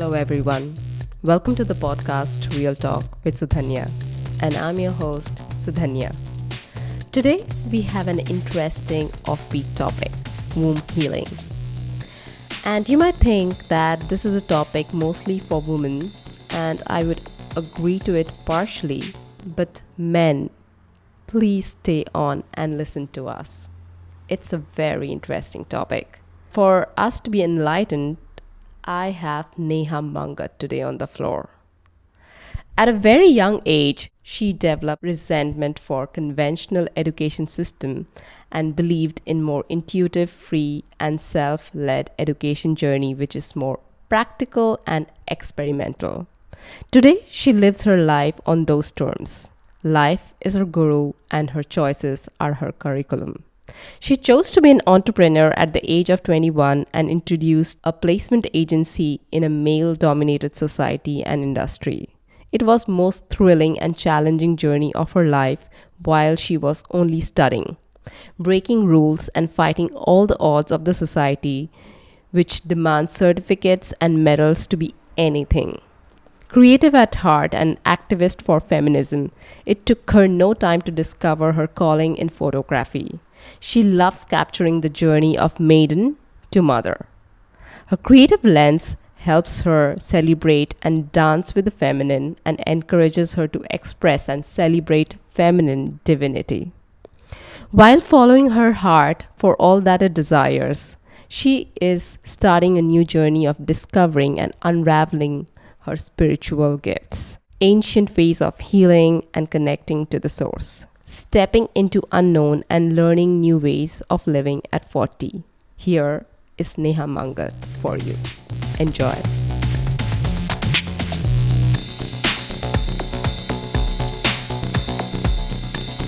Hello, everyone. Welcome to the podcast Real Talk with Sudhanya, and I'm your host, Sudhanya. Today, we have an interesting offbeat topic, womb healing. And you might think that this is a topic mostly for women, and I would agree to it partially, but men, please stay on and listen to us. It's a very interesting topic. For us to be enlightened, I have Neha Mangat today on the floor. At a very young age, she developed resentment for conventional education system and believed in more intuitive, free and self-led education journey which is more practical and experimental. Today, she lives her life on those terms. Life is her guru and her choices are her curriculum. She chose to be an entrepreneur at the age of 21 and introduced a placement agency in a male-dominated society and industry. It was most thrilling and challenging journey of her life while she was only studying, breaking rules and fighting all the odds of the society which demands certificates and medals to be anything. Creative at heart and activist for feminism, it took her no time to discover her calling in photography. She loves capturing the journey of maiden to mother. Her creative lens helps her celebrate and dance with the feminine and encourages her to express and celebrate feminine divinity. While following her heart for all that it desires, she is starting a new journey of discovering and unraveling her spiritual gifts, ancient ways of healing and connecting to the source, stepping into unknown and learning new ways of living at 40. Here is Neha Mangat for you. Enjoy.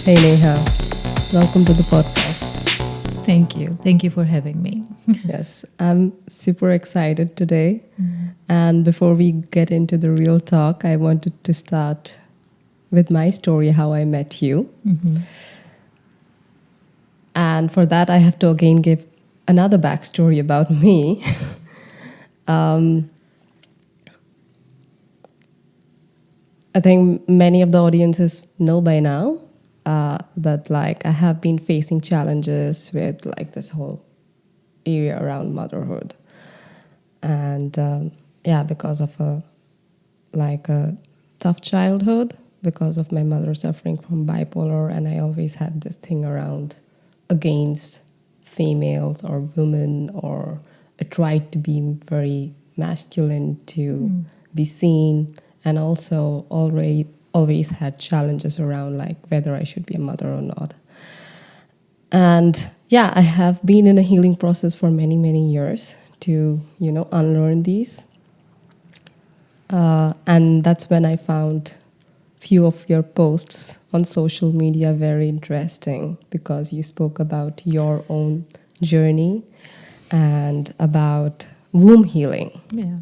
Hey Neha, welcome to the podcast. Thank you. Thank you for having me. Yes, I'm super excited today. And before we get into the real talk, I wanted to start with my story, how I met you. And for that, I have to again give another backstory about me. I think many of the audiences know by now, but like I have been facing challenges with like this whole area around motherhood, and because of a tough childhood, because of my mother suffering from bipolar, and I always had this thing around against females or women, or I tried to be very masculine to be seen, and also always had challenges around like whether I should be a mother or not. And yeah, I have been in a healing process for many, many years to, unlearn these. And that's when I found few of your posts on social media very interesting, because you spoke about your own journey and about womb healing. Yeah.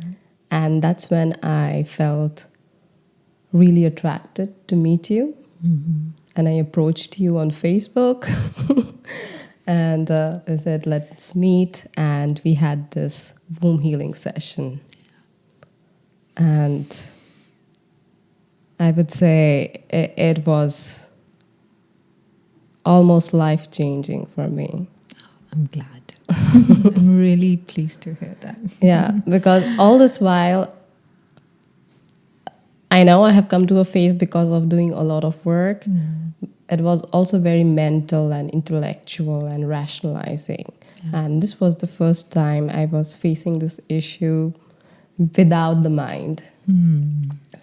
And that's when I felt really attracted to meet you. And I approached you on Facebook and I said, let's meet. And we had this womb healing session. And I would say it was almost life-changing for me. I'm glad. I'm really pleased to hear that. Yeah, because all this while, I know I have come to a phase because of doing a lot of work. It was also very mental and intellectual and rationalizing. Yeah. And this was the first time I was facing this issue without the mind.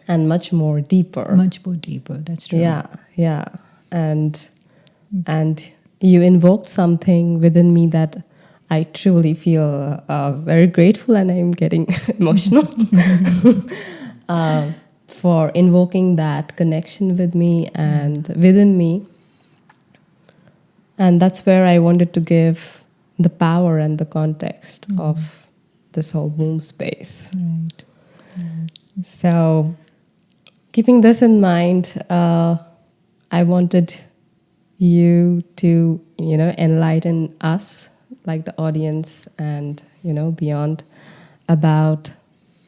And much more deeper. Much more deeper, that's true. Yeah. And you invoked something within me that I truly feel very grateful, and I'm getting emotional for invoking that connection with me and within me. And that's where I wanted to give the power and the context of this whole womb space. Right. So, keeping this in mind, I wanted you to, enlighten us, like the audience and, beyond, about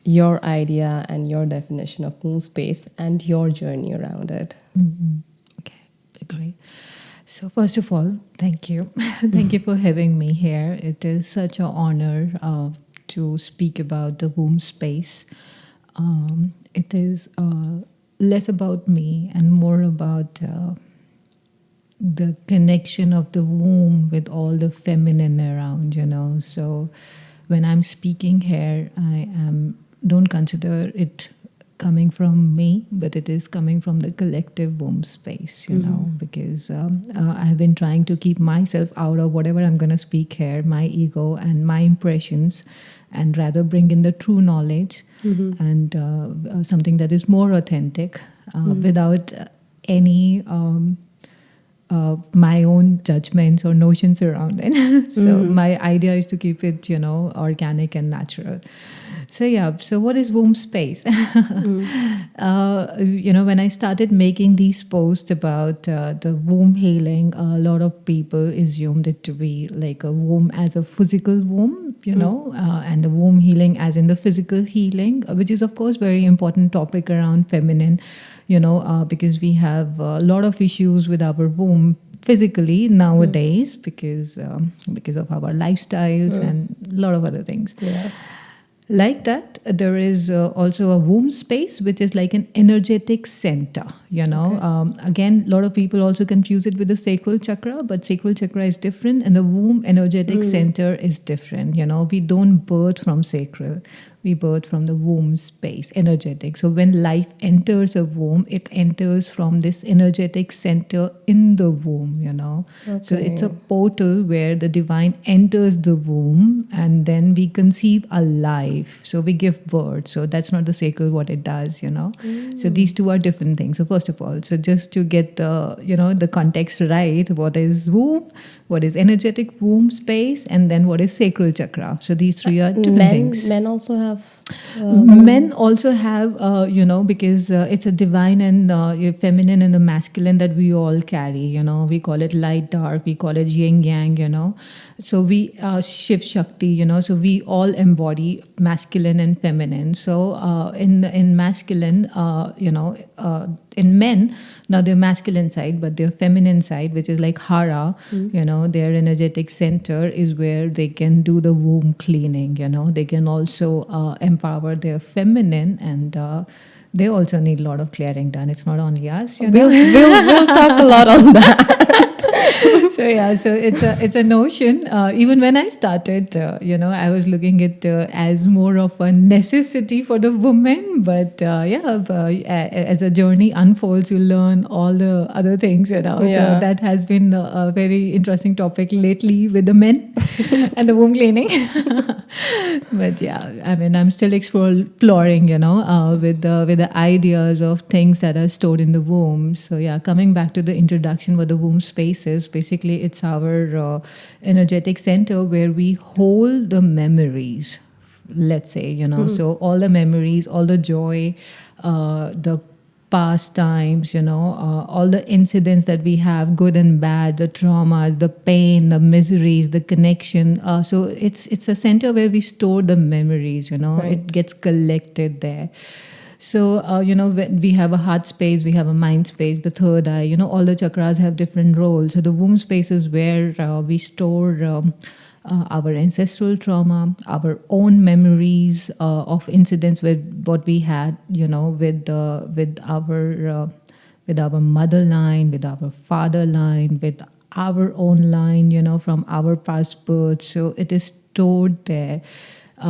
your idea and your definition of womb space and your journey around it. Okay, great. So first of all, thank you. Thank you for having me here. It is such an honor to speak about the womb space. It is less about me and more about the connection of the womb with all the feminine around, So when I'm speaking here, I don't consider it coming from me, but it is coming from the collective womb space, because I've been trying to keep myself out of whatever I'm going to speak here, my ego and my impressions, and rather bring in the true knowledge and something that is more authentic without any my own judgments or notions around it. So my idea is to keep it, organic and natural. So yeah, so what is womb space? When I started making these posts about the womb healing, a lot of people assumed it to be like a womb as a physical womb, and the womb healing as in the physical healing, which is of course very important topic around feminine, because we have a lot of issues with our womb physically nowadays because of our lifestyles and a lot of other things. Yeah. Like that, there is also a womb space, which is like an energetic center, Okay. Again, a lot of people also confuse it with the sacral chakra, but sacral chakra is different and the womb energetic center is different. We don't birth from sacral. We birth from the womb space, energetic. So when life enters a womb, it enters from this energetic center in the womb, Okay. So it's a portal where the divine enters the womb and then we conceive a life. So we give birth. So that's not the sacral what it does, So these two are different things. So first of all, so just to get the context right, what is womb, what is energetic womb space, and then what is sacral chakra. So these three are different things. Men also have. Men also have, because it's a divine and feminine and the masculine that we all carry. We call it light, dark. We call it yin, yang. So we Shiv Shakti. So we all embody masculine and feminine. So in masculine, in men, now their masculine side, but their feminine side, which is like Hara, their energetic center is where they can do the womb cleaning. They can also empower their feminine, and they also need a lot of clearing done. It's not only us. We'll talk a lot on that. So yeah, so it's a notion. Even when I started, I was looking at as more of a necessity for the woman. But as a journey unfolds, you learn all the other things. So that has been a very interesting topic lately with the men and the womb cleaning. But yeah, I mean, I'm still exploring, with the ideas of things that are stored in the womb. So yeah, coming back to the introduction, what the womb space is, basically it's our energetic center where we hold the memories, let's say, so all the memories, all the joy, the past times, all the incidents that we have, good and bad, the traumas, the pain, the miseries, the connection. So it's a center where we store the memories, Right. It gets collected there. So, when we have a heart space, we have a mind space, the third eye, all the chakras have different roles. So the womb space is where we store our ancestral trauma, our own memories of incidents with what we had, with our mother line, with our father line, with our own line, from our past birth. So it is stored there.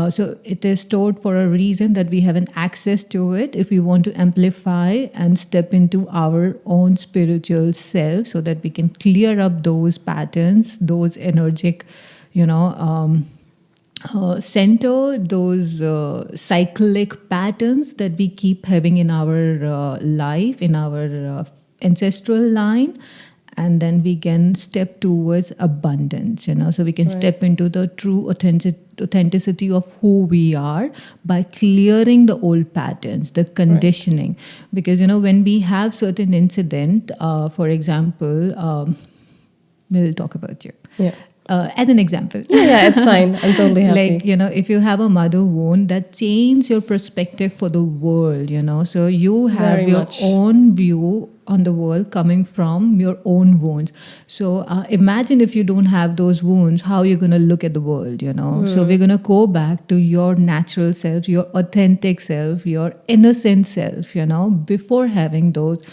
So it is stored for a reason that we have an access to it if we want to amplify and step into our own spiritual self so that we can clear up those patterns, those energetic, center, those cyclic patterns that we keep having in our life, in our ancestral line. And then we can step towards abundance, so we can step into the true authenticity of who we are by clearing the old patterns, the conditioning. Because, when we have certain incident, for example, we'll talk about you. Yeah. As an example. Yeah, it's fine. I'm totally happy. Like, if you have a mother wound, that changes your perspective for the world, so you have Very your much. own view on the world coming from your own wounds. So imagine if you don't have those wounds, how you're going to look at the world, so we're going to go back to your natural self, your authentic self, your innocent self, before having those.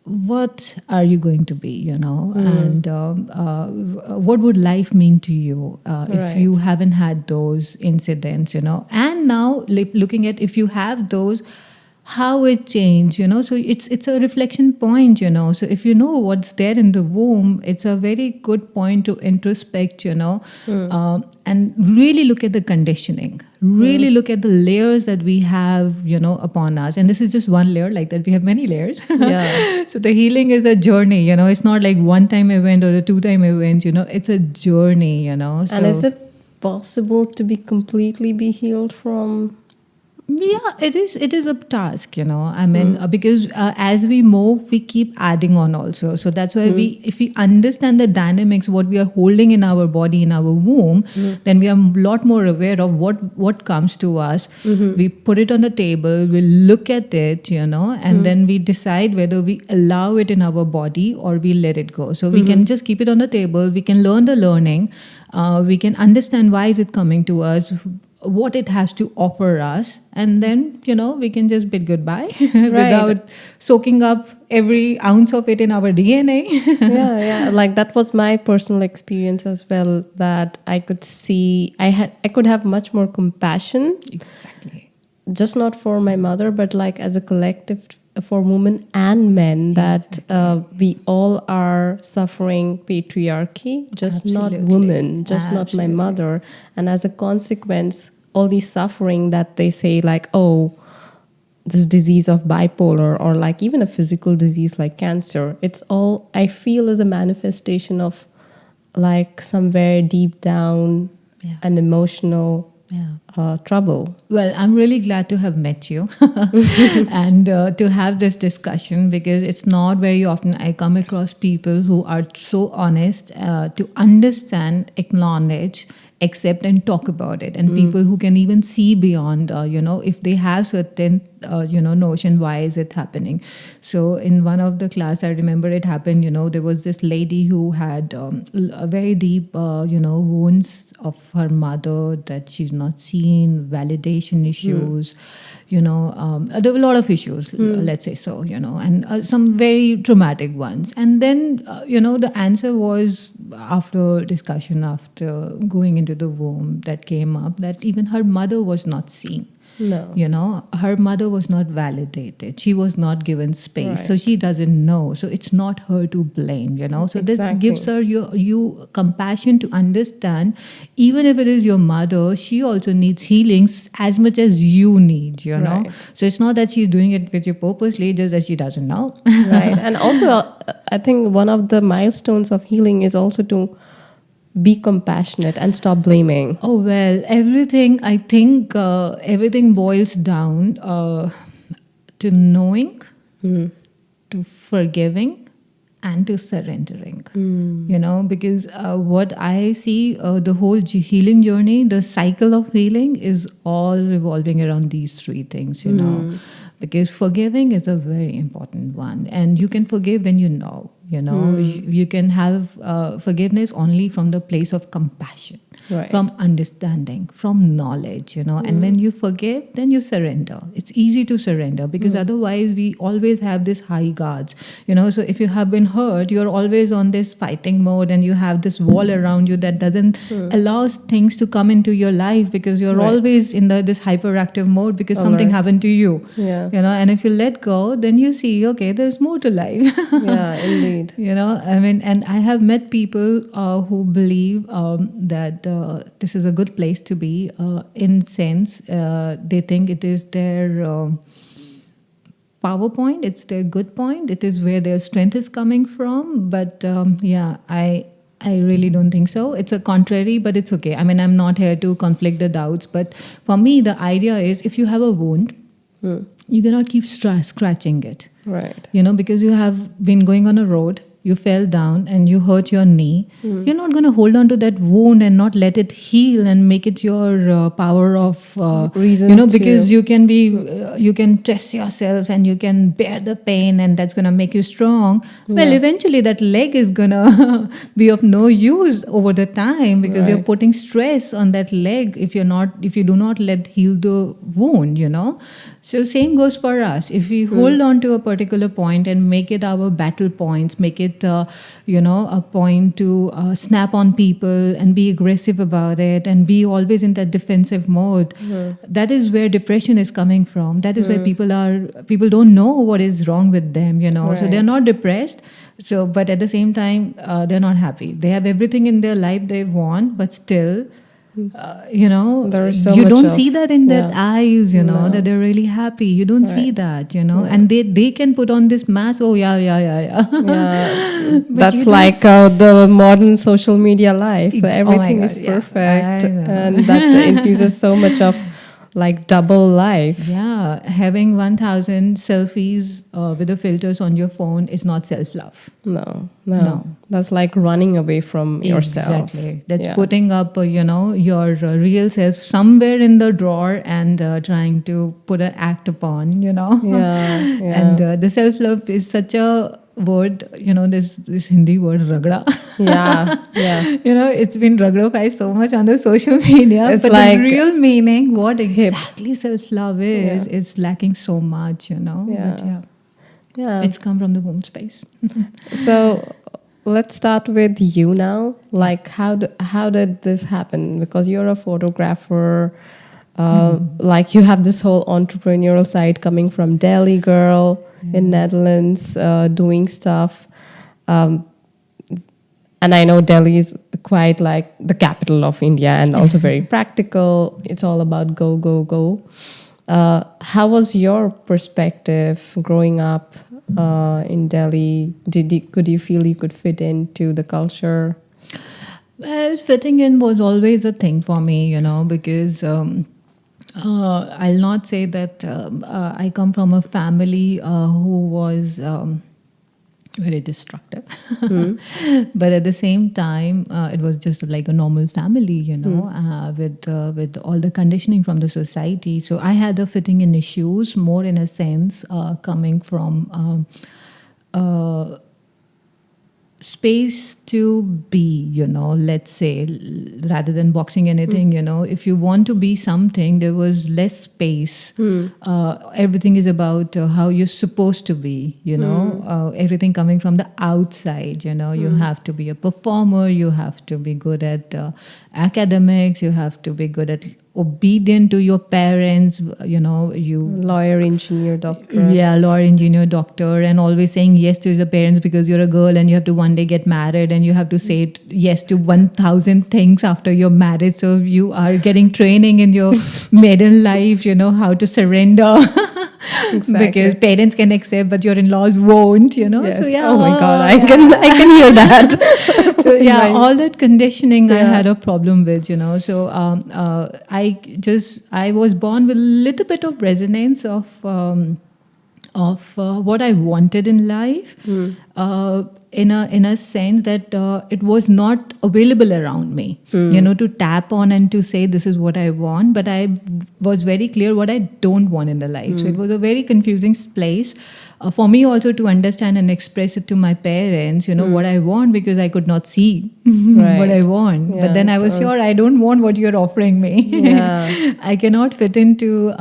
What are you going to be, and what would life mean to you if you Right. haven't had those incidents, and now looking at if you have those, how it changed, so it's a reflection point, so if you know what's there in the womb, it's a very good point to introspect, and really look at the conditioning, really look at the layers that we have, upon us. And this is just one layer, like that we have many layers. Yeah. So the healing is a journey, it's not like one time event or a two time event, it's a journey, so And is it possible to be completely be healed from? yeah, it is a task, I mean, because as we move, we keep adding on also. So that's why if we understand the dynamics, what we are holding in our body, in our womb, then we are a lot more aware of what comes to us. We put it on the table, we look at it, and then we decide whether we allow it in our body or we let it go. So we can just keep it on the table, we can learn the learning, we can understand why is it coming to us, what it has to offer us, and then we can just bid goodbye without soaking up every ounce of it in our DNA. Yeah, like that was my personal experience as well, that I could see I could have much more compassion, Exactly. just not for my mother, but like as a collective, for women and men, that we all are suffering patriarchy, just not Absolutely. women, just not my Absolutely. mother. And as a consequence, all these suffering that they say, like, oh, this disease of bipolar, or like even a physical disease like cancer, it's all, I feel, is a manifestation of like somewhere deep down Yeah. an emotional trouble. Well, I'm really glad to have met you and to have this discussion, because it's not very often I come across people who are so honest to understand, acknowledge, accept, and talk about it. And people who can even see beyond, if they have certain, notion, why is it happening? So in one of the class, I remember it happened, there was this lady who had a very deep, wounds of her mother that she's not seen, validation issues, there were a lot of issues, let's say so, and some very traumatic ones. And then, the answer was, after discussion, after going into the womb, that came up that even her mother was not seen. No. Her mother was not validated. She was not given space. So Right. she doesn't know. So it's not her to blame, So this Exactly. gives her you compassion to understand, even if it is your mother, she also needs healings as much as you need, Right. So it's not that she's doing it with you purposely, just that she doesn't know. Right. And also, I think one of the milestones of healing is also to be compassionate and stop blaming. Oh, well, everything, I think everything boils down to knowing, to forgiving, and to surrendering. Because what I see, the whole healing journey, the cycle of healing is all revolving around these three things, Because forgiving is a very important one. And you can forgive when you know. You can have forgiveness only from the place of compassion, Right. from understanding, from knowledge, and when you forgive, then you surrender. It's easy to surrender, because otherwise we always have this high guards, so if you have been hurt, you're always on this fighting mode, and you have this wall around you that doesn't allow things to come into your life, because you're Right. always in this hyperactive mode, because something Alert. happened to you. Yeah. And if you let go, then you see, okay, there's more to life. Yeah, indeed. I mean, and I have met people who believe that this is a good place to be. In sense, they think it is their PowerPoint. It's their good point. It is where their strength is coming from. But I really don't think so. It's a contrary, but it's okay. I mean, I'm not here to conflict the doubts. But for me, the idea is, if you have a wound, you cannot keep scratching it. Right. Because you have been going on a road, you fell down and you hurt your knee, you're not going to hold on to that wound and not let it heal and make it your power of, Reason because to- you can test yourself and you can bear the pain and that's going to make you strong. Well, eventually that leg is going to be of no use over the time, because you're Right. putting stress on that leg if you do not let heal the wound. So same goes for us. If we hold on to a particular point and make it our battle points, make it a point to snap on people and be aggressive about it and be always in that defensive mode, that is where depression is coming from. That is where people don't know what is wrong with them. So they're Right. not depressed. So, but at the same time, they're not happy. They have everything in their life they want, but still, There is so you much don't of- see that in their yeah. eyes, No. that they're really happy. You don't see Right. that, and they can put on this mask. Oh, yeah, yeah, yeah, yeah. Yeah, But that's you don't like the modern social media life. Oh my Everything God, is yeah. perfect, I know. and that infuses so much of like double life. Yeah, having 1,000 selfies with the filters on your phone is not self-love. No, No. that's like running away from yourself. Exactly. That's Yeah. putting up, your real self somewhere in the drawer and trying to put an act upon. Yeah, yeah. And the self-love is such a word, this Hindi word, ragda. Yeah, yeah. It's been ragdified so much on the social media. It's but like the real meaning, what exactly self-love is lacking so much, Yeah. But yeah, Yeah. it's come from the womb space. So let's start with you now. Like, how did this happen? Because you're a photographer. Like you have this whole entrepreneurial side coming from Delhi girl in Netherlands, doing stuff. And I know Delhi is quite like the capital of India and also very practical. It's all about go, go, go. How was your perspective growing up in Delhi? Could you feel you could fit into the culture? Well, fitting in was always a thing for me, because I'll not say that I come from a family who was very destructive. But at the same time, it was just like a normal family, with all the conditioning from the society. So I had a fitting in issues more in a sense coming from space to be, let's say, rather than boxing anything, if you want to be something, there was less space. Everything is about how you're supposed to be, everything coming from the outside, you have to be a performer, you have to be good at academics, you have to be good at obedient to your parents, you Lawyer, engineer, doctor. yeah, lawyer, engineer, doctor, and always saying yes to the parents because you're a girl and you have to one day get married and you have to say yes to 1,000 things after your marriage. So you are getting training in your maiden life, how to surrender. Exactly. Because parents can accept, but your in-laws won't, Yes. So yeah. Oh my God, I can hear that. So yeah, Right. all that conditioning I Yeah. had a problem with, So I was born with a little bit of resonance of what I wanted in life, in a sense that it was not available around me, to tap on and to say this is what I want. But I was very clear what I don't want in the life. So it was a very confusing place for me also to understand and express it to my parents, what I want, because I could not see what I Right. want. Yeah, But then I was so- sure I don't want what you're offering me. Yeah. I cannot fit into,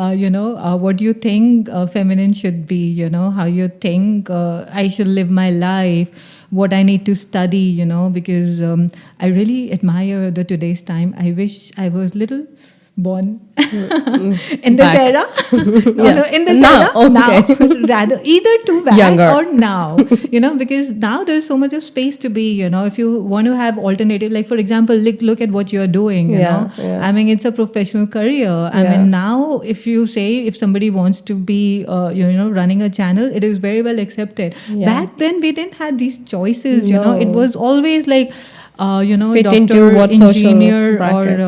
what you think feminine should be, how you think I should live my life, what I need to study, because I really admire the today's time. I wish I was little born in this Back. era. No, Yeah. no, in this Now, era. okay. Now, rather either too back Younger. or now, because now there's so much of space to be, if you want to have alternative, like for example, look at what you're doing, Yeah, yeah. I mean, it's a professional career. I Yeah. mean, now if somebody wants to be, running a channel, it is very well accepted. Yeah. Back then, we didn't have these choices, No. It was always like, Fit doctor, into what social engineer, or, bracket.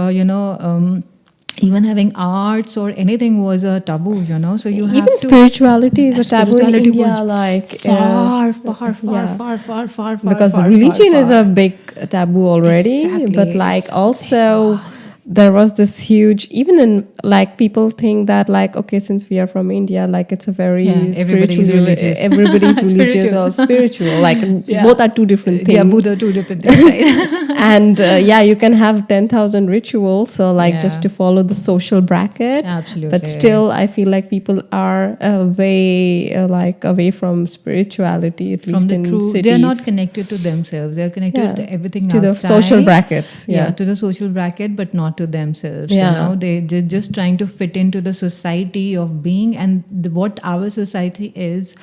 even having arts or anything was a taboo, so you have Even to. spirituality is a taboo in Spirituality India, was like far, far, far, yeah. far, far, far, far, because far, religion far, is far. a big taboo already, Exactly. but like It's also there was this huge, even in like people think that like, okay, since we are from India, like it's a very Yeah, everybody's spiritual, religious. everybody's religious Spiritual. or spiritual, like Yeah. both are two different things. Yeah, both are two different things, right? And yeah, you can have 10,000 rituals, so like just Yeah. to follow the social bracket. Absolutely. But still I feel like people are way like away from spirituality, at From least the in true, cities. they're not connected to themselves. They're connected Yeah. to everything To the outside. social brackets. Yeah, Yeah. to the social bracket, but not to themselves. Yeah. They just trying to fit into the society of being, and what our society is,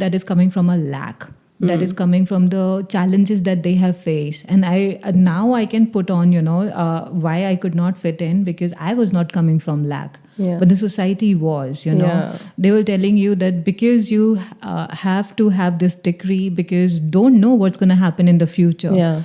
that is coming from a lack. That is coming from the challenges that they have faced, and I now I can put on, why I could not fit in, because I was not coming from lack. Yeah. But the society was, Yeah. they were telling you that because you have to have this degree, because don't know what's going to happen in the future. Yeah.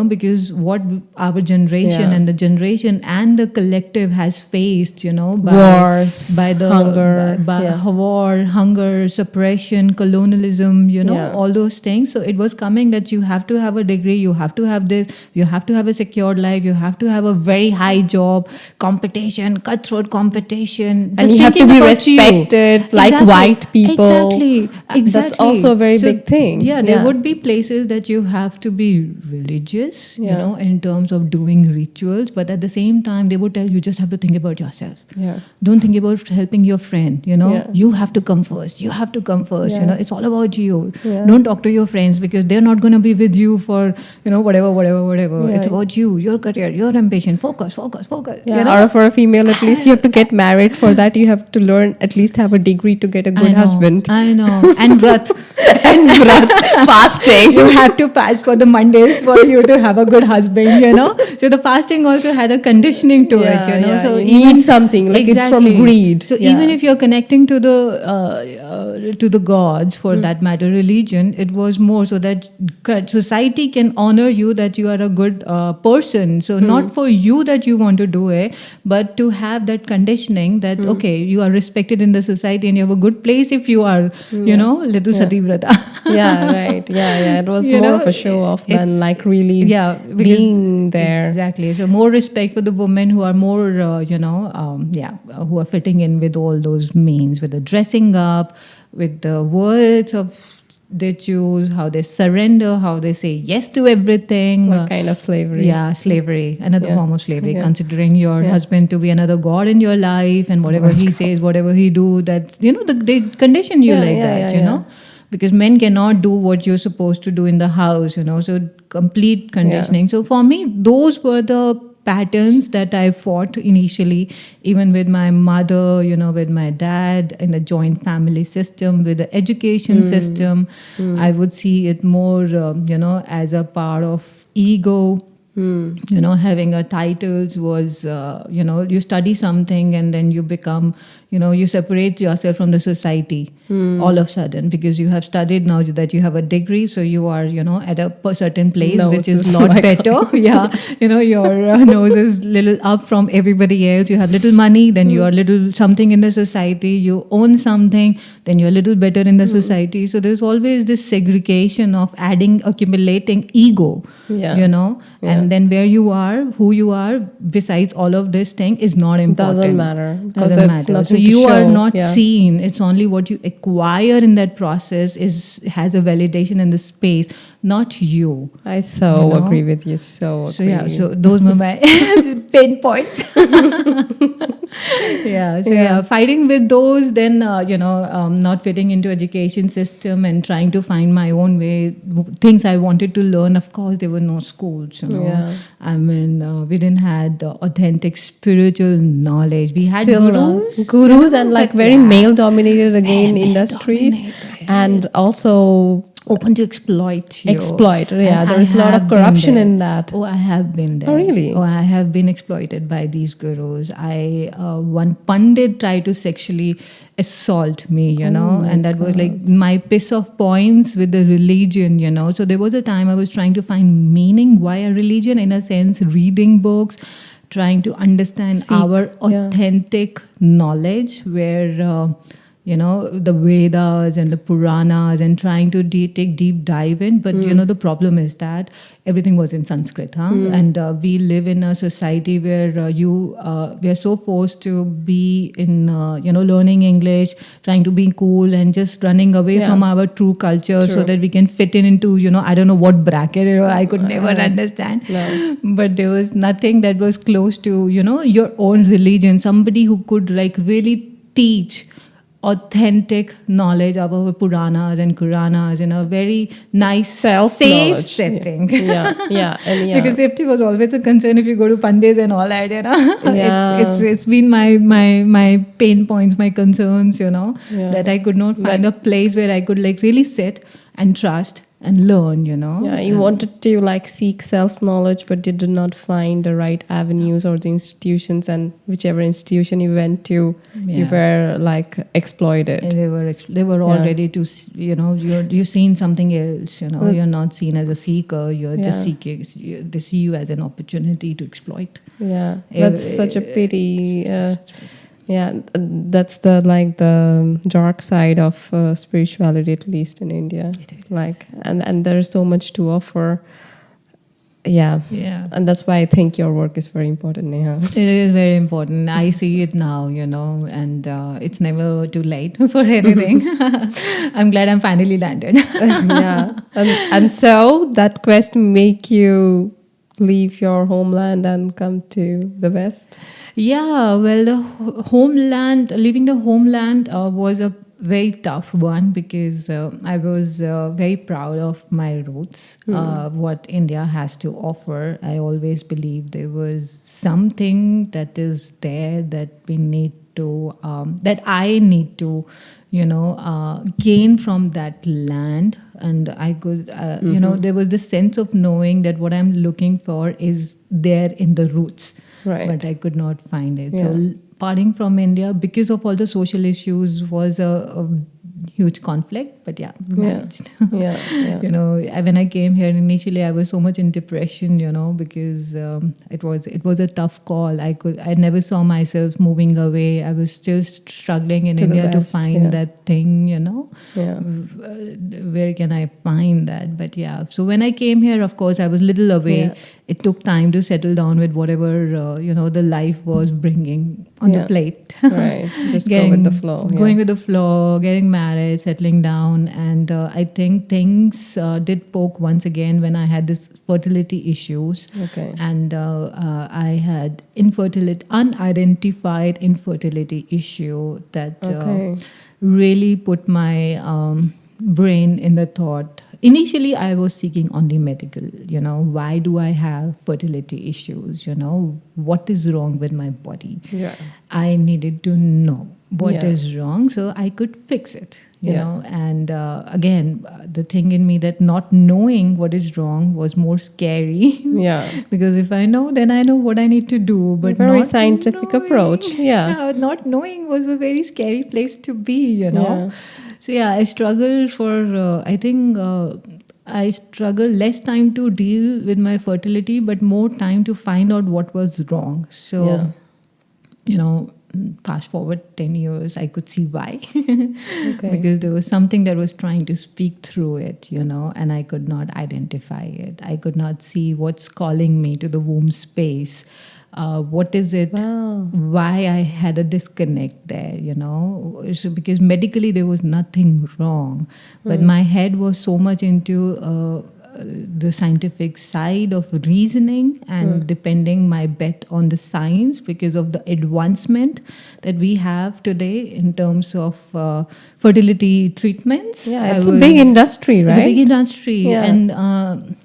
Because what our generation Yeah. and the generation and the collective has faced, Wars, by the hunger, by yeah. war, hunger, suppression, colonialism, Yeah. all those things. So it was coming that you have to have a degree, you have to have this, you have to have a secured life, you have to have a very high job, competition, cutthroat competition, And you have to thinking be about you. respected like Exactly. white people. Exactly. That's also a very big thing. Yeah, there would be places that you have to be religious, Yeah. in terms of doing rituals, but at the same time, they would tell you just have to think about yourself. Yeah. Don't think about helping your friend, Yeah. You have to come first. You have to come first, Yeah. It's all about you. Yeah. Don't talk to your friends, because they're not going to be with you for, whatever. Yeah. It's about you, your career, your ambition. Focus. Yeah. Or for a female, at least you have to get married. For that, you have to learn, at least have a degree to get a good husband. I know. And Vrat. And fasting. You have to fast for the Mondays for you to have a good husband, So the fasting also had a conditioning to it, Yeah, So you need something, like it's from greed. So Yeah. even if you're connecting to the gods, for that matter, religion, it was more so that society can honor you, that you are a good person. So not for you that you want to do it, but to have that conditioning that okay, you are respected in the society and you have a good place if you are, little Sati Vrata. Yeah, right. Yeah. It was You more know, of a show off it's- than like really because being there. Exactly. So more respect for the women who are more, who are fitting in with all those means, with the dressing up, with the words of they choose, how they surrender, how they say yes to everything. What kind of slavery? Yeah, slavery, another Yeah. form of slavery, Yeah. considering your Yeah. husband to be another god in your life, and whatever he says, whatever he do, that's, they condition you Yeah, like yeah, that, yeah, yeah. because men cannot do what you're supposed to do in the house, so complete conditioning. So for me, those were the patterns that I fought initially, even with my mother, with my dad, in the joint family system, with the education system. I would see it more, as a part of ego. Having a titles was, you study something and then you become, you separate yourself from the society all of a sudden, because you have studied, now that you have a degree, so you are, at a certain place, Nose which is is lot like- better. Yeah, your nose is little up from everybody else. You have little money, then you are little something in the society. You own something, then you're a little better in the society. So there's always this segregation of accumulating ego. Yeah. And then where you are, who you are, besides all of this thing is not important. Doesn't matter. Because Doesn't that's matter. So nothing to you are show. not Yeah. seen. It's only what you acquire in that process has a validation in the space, not you. I so You know? agree with you. So agree. So yeah, so those were my pain points. Fighting with those, then not fitting into education system and trying to find my own way. Things I wanted to learn. Of course, there were no schools. Yeah. I mean, we didn't had authentic spiritual knowledge. We had Still, gurus, and like but very male dominated again Male industries, dominated. and also open to exploit you. exploit. Yeah, And there I is a lot of have been corruption there. in that. Oh, I have been there. Oh, really? Oh, I have been exploited by these gurus. One pandit tried to sexually assault me, and that was like my piece of points with the religion, So there was a time I was trying to find meaning, why a religion, in a sense, reading books, trying to understand Seek, our yeah. authentic knowledge, where the Vedas and the Puranas, and trying to take deep dive in. But the problem is that everything was in Sanskrit, and we live in a society where we are so forced to be in learning English, trying to be cool, and just running away Yeah. from our true culture so True. that we can fit in into I don't know what bracket. I could never understand. No. But there was nothing that was close to your own religion. Somebody who could really teach authentic knowledge of our Puranas and Puranas in a very nice, safe Self-knowledge. setting. Yeah, yeah, and yeah. Because safety was always a concern if you go to Pandits and all that. Yeah. It's been my pain points, my concerns. Yeah. That I could not find a place where I could really sit and trust and learn. Yeah, you wanted to seek self-knowledge, but you did not find the right avenues or the institutions, and whichever institution you went to, you were exploited. And they were all ready to you're seen something else. You're not seen as a seeker. You're just seeking. They see you as an opportunity to exploit. Yeah, that's such a pity. Yeah, that's the dark side of spirituality, at least in India. And there's so much to offer. Yeah, and that's why I think your work is very important, Neha. It is very important. I see it now, and it's never too late for anything. I'm glad I'm finally landed. Yeah, and so that quest make you leave your homeland and come to the West? Yeah, well, leaving the homeland was a very tough one, because I was very proud of my roots, what India has to offer. I always believed there was something that is there that we need to, that I need to, gain from that land. And I could, there was this sense of knowing that what I'm looking for is there in the roots. Right. But I could not find it. So parting from India because of all the social issues was a huge conflict. But managed. When I came here initially, I was so much in depression, because it was a tough call. I never saw myself moving away. I was still struggling in India to find that thing, where can I find that? But so when I came here, of course, I was little away. Yeah. It took time to settle down with whatever the life was bringing on the plate. Right, just go with the flow. Going with the flow, getting married, settling down, and I think things did poke once again when I had this fertility issues. Okay. And I had unidentified infertility issue that really put my brain in the thought. Initially, I was seeking only medical, why do I have fertility issues? What is wrong with my body? Yeah. I needed to know what is wrong so I could fix it, And again, the thing in me that not knowing what is wrong was more scary. Yeah. Because if I know, then I know what I need to do. But very not scientific knowing, approach. Yeah. Not knowing was a very scary place to be, Yeah. So I struggled for, I struggled less time to deal with my fertility, but more time to find out what was wrong. So, fast forward 10 years, I could see why. Because there was something that was trying to speak through it, and I could not identify it. I could not see what's calling me to the womb space. What is it? Wow. Why I had a disconnect there, So because medically there was nothing wrong, but my head was so much into the scientific side of reasoning and depending my bet on the science because of the advancement that we have today in terms of fertility treatments. Yeah, it's a big industry, right? It's a big industry. Yeah. And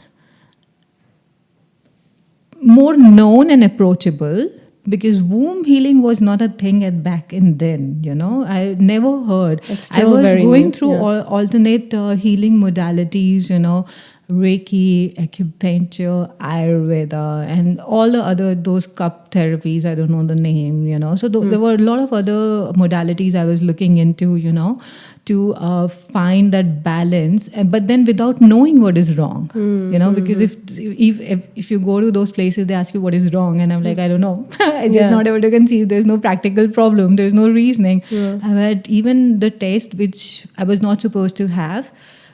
more known and approachable, because womb healing was not a thing back in then, I never heard. It's still I was very going new, through alternate healing modalities, Reiki, acupuncture, Ayurveda, and all the other those cup therapies. I don't know the name, So there were a lot of other modalities I was looking into, to find that balance. But then without knowing what is wrong, because if you go to those places, they ask you what is wrong, and I'm like, I don't know. I'm just not able to conceive. There's no practical problem. There's no reasoning. I've had even the test which I was not supposed to have.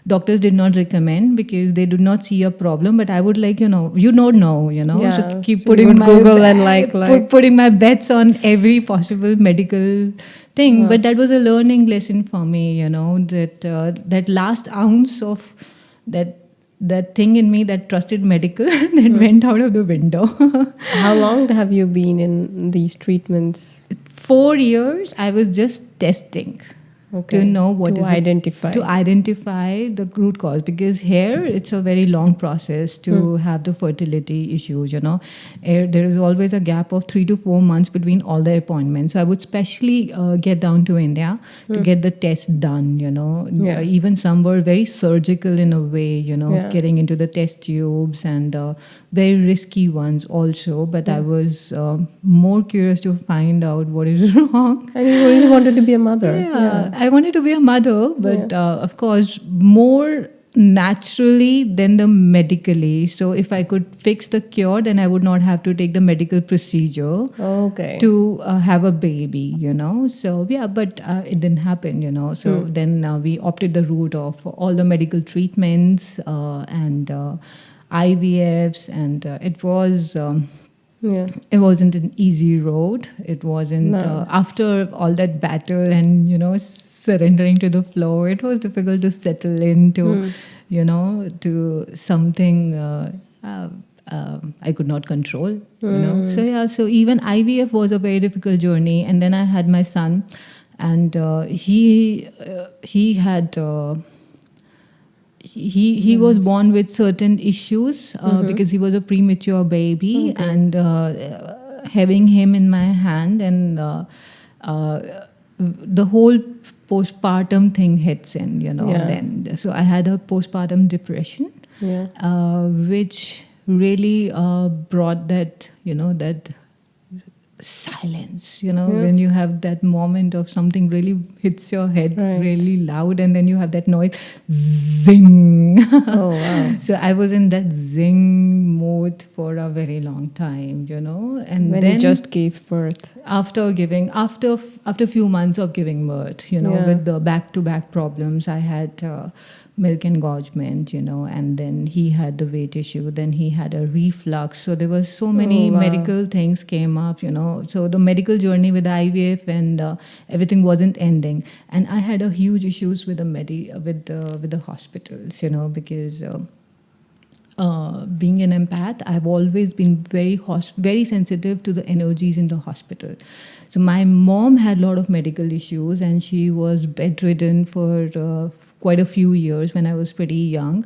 Doctors did not recommend because they do not see a problem. But I would like, you don't know, So keep so putting my Google and putting my bets on every possible medical thing. But that was a learning lesson for me, that that last ounce of that thing in me that trusted medical that went out of the window. How long have you been in these treatments? 4 years, I was just testing. To know what is identify to identify the root cause, because here it's a very long process to have the fertility issues. There is always a gap of 3 to 4 months between all the appointments. So I would specially get down to India to get the test done. Even some were very surgical in a way. Getting into the test tubes and very risky ones also. But I was more curious to find out what is wrong. And you really wanted to be a mother. I wanted to be a mother, but of course, more naturally than the medically. So if I could fix the cure, then I would not have to take the medical procedure to have a baby, So but it didn't happen, So then we opted the route of all the medical treatments and IVFs, and it was... It wasn't an easy road. It wasn't after all that battle and surrendering to the flow. It was difficult to settle into to something I could not control. So even IVF was a very difficult journey. And then I had my son, and he had. He was born with certain issues because he was a premature baby, and having him in my hand, and the whole postpartum thing hits in, then. So I had a postpartum depression, which really brought that, that silence, when you have that moment of something really hits your head really loud, and then you have that noise, zing. Oh, wow. So I was in that zing mode for a very long time, and when then you just gave birth, after a few months of giving birth, with the back-to-back problems, I had milk engorgement, and then he had the weight issue, then he had a reflux. So there was so many medical things came up, So the medical journey with IVF and everything wasn't ending, and I had a huge issues with the hospitals, because being an empath, I've always been very sensitive to the energies in the hospital. So my mom had a lot of medical issues, and she was bedridden for quite a few years when I was pretty young.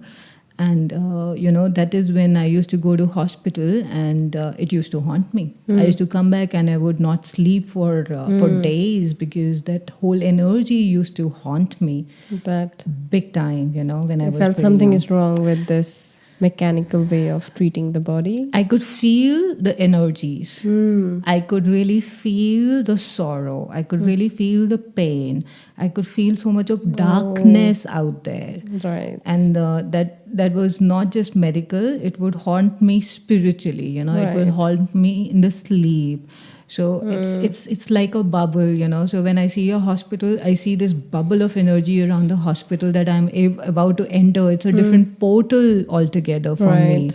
And, that is when I used to go to hospital, and it used to haunt me. I used to come back and I would not sleep for days, because that whole energy used to haunt me. That big time, when I was felt something young. is wrong with this mechanical way of treating the body. I could feel the energies. I could really feel the sorrow. I could really feel the pain. I could feel so much of darkness out there. Right. And that was not just medical. It would haunt me spiritually. It would haunt me in the sleep. So it's like a bubble, So when I see a hospital, I see this bubble of energy around the hospital that I'm about to enter. It's a different portal altogether for me,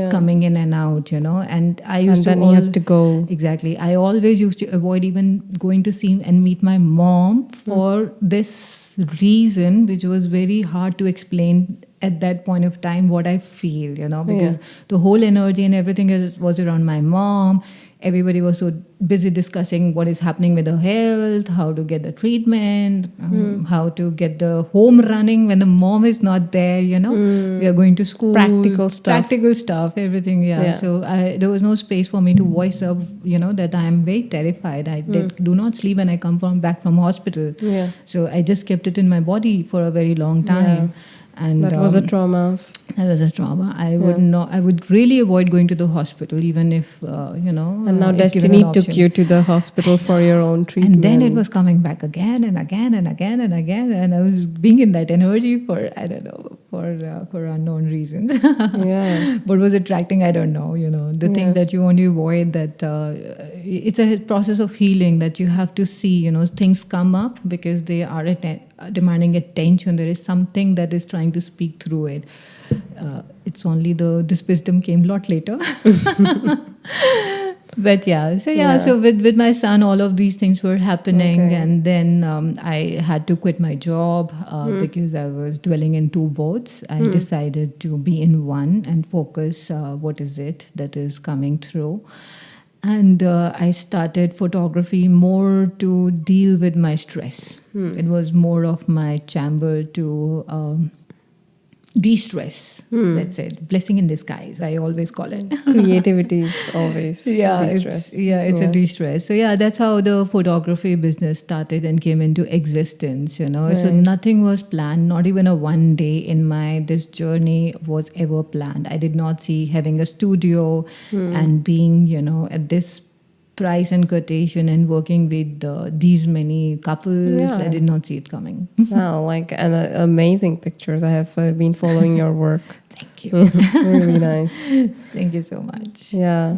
coming in and out, And I used and then you have to go. Exactly. I always used to avoid even going to see and meet my mom for this reason, which was very hard to explain at that point of time what I feel, because the whole energy and everything was around my mom. Everybody was so busy discussing what is happening with her health, how to get the treatment, how to get the home running when the mom is not there, We are going to school. Practical stuff, everything, So there was no space for me to voice up, that I am very terrified. I do not sleep when I come back from hospital. Yeah. So I just kept it in my body for a very long time. And That was a trauma. that was a trauma. I would not. I would really avoid going to the hospital, even if And now if given an destiny took option. you to the hospital for your own treatment. And then it was coming back again and again and again and again, and I was being in that energy for, I don't know, for unknown reasons. Yeah. What was attracting, I don't know. The things that you want to avoid. That it's a process of healing that you have to see. Things come up because they are demanding attention. There is something that is trying to speak through it. It's only this wisdom came a lot later. But so with my son, all of these things were happening. Okay. And then I had to quit my job because I was dwelling in two boats. I decided to be in one and focus what is it that is coming through. And I started photography more to deal with my stress. It was more of my chamber to de-stress. That's it. Blessing in disguise, I always call it. Creativity is always de-stress. It's a de-stress. So that's how the photography business started and came into existence. So nothing was planned. Not even a one day in this journey was ever planned. I did not see having a studio and being at this price and quotation and working with these many couples. Yeah. I did not see it coming. Wow, amazing pictures. I have been following your work. Thank you. Really nice. Thank you so much. Yeah.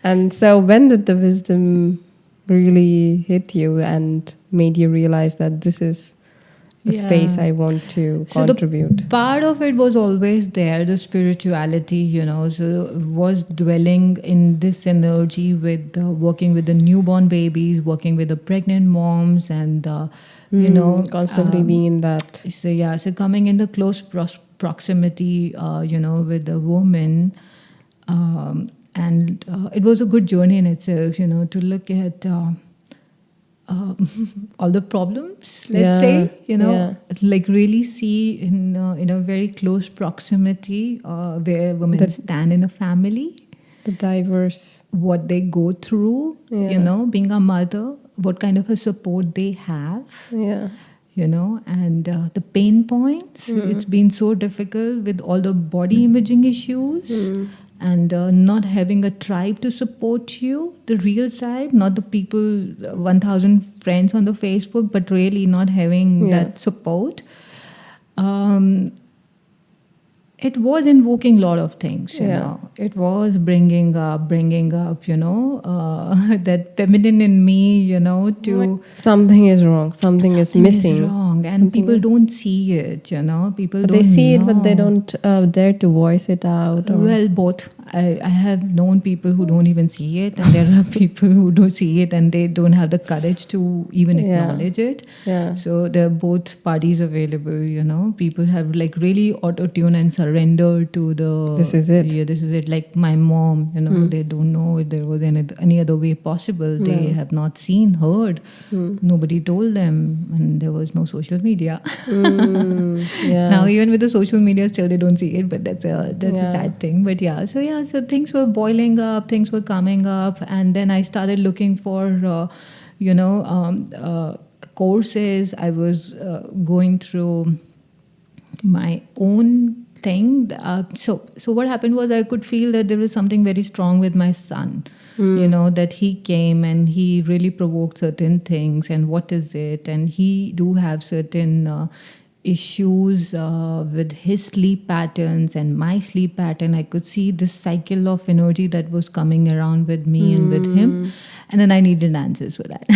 And so when did the wisdom really hit you and made you realize that this is a space I want to contribute? The part of it was always there, the spirituality, so was dwelling in this energy with working with the newborn babies, working with the pregnant moms, and constantly being in that. So coming in the close proximity, with the woman, and it was a good journey in itself, to look at all the problems, let's say, like really see in a very close proximity where women stand in a family, the diverse, what they go through, being a mother, what kind of a support they have, and the pain points. It's been so difficult with all the body imaging issues. And not having a tribe to support you, the real tribe, not the people, 1,000 friends on the Facebook, but really not having that support. It was invoking a lot of things, It was bringing up, that feminine in me, to... something is wrong, something is missing. Is wrong, and people don't see it, People but don't they see know. it, but they don't dare to voice it out. Well, both. I have known people who don't even see it, and there are people who don't see it and they don't have the courage to even acknowledge it. So there are both parties available, People have really auto-tune and surrender to the... This is it. Yeah, this is it. Like my mom, they don't know if there was any other way possible. They have not seen, heard. Nobody told them, and there was no social media. Now, even with the social media, still they don't see it, but that's a sad thing. But so things were boiling up, things were coming up, and then I started looking for, courses. I was going through my own thing. So what happened was I could feel that there was something very strong with my son. That he came and he really provoked certain things, and what is it? And he do have certain issues with his sleep patterns and my sleep pattern. I could see this cycle of energy that was coming around with me and with him. And then I needed answers for that,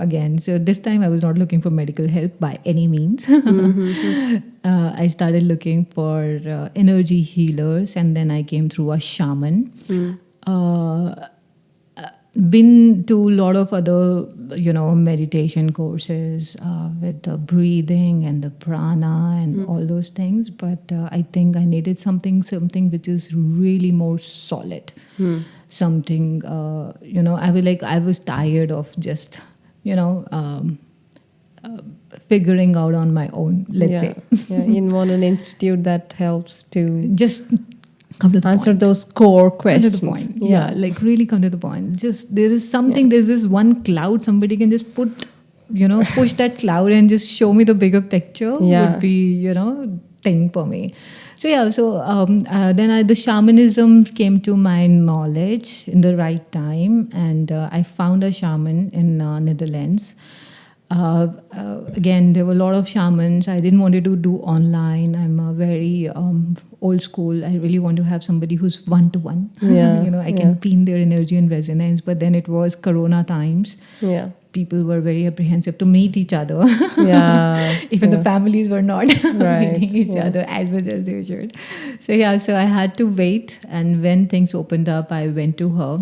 again. So this time I was not looking for medical help by any means. I started looking for energy healers, and then I came through a shaman. Been to a lot of other, meditation courses with the breathing and the prana and all those things. But I think I needed something which is really more solid. Something, I was tired of just, figuring out on my own, let's say. You want an institute that helps to just come to the answer point. Those core questions. Come to the point. Really come to the point. Just there is something. There's this one cloud. Somebody can just push that cloud and just show me the bigger picture. Would be thing for me. So yeah, so the shamanism came to my knowledge in the right time, and I found a shaman in Netherlands. Again, there were a lot of shamans. I didn't want to do online. I'm a very old school. I really want to have somebody who's one to one. Yeah, I can feel their energy and resonance. But then it was Corona times. yeah, People were very apprehensive to meet each other. yeah, Even the yeah. families were not Right, meeting each yeah. other as much as they should. So yeah, so I had to wait. And when things opened up, I went to her.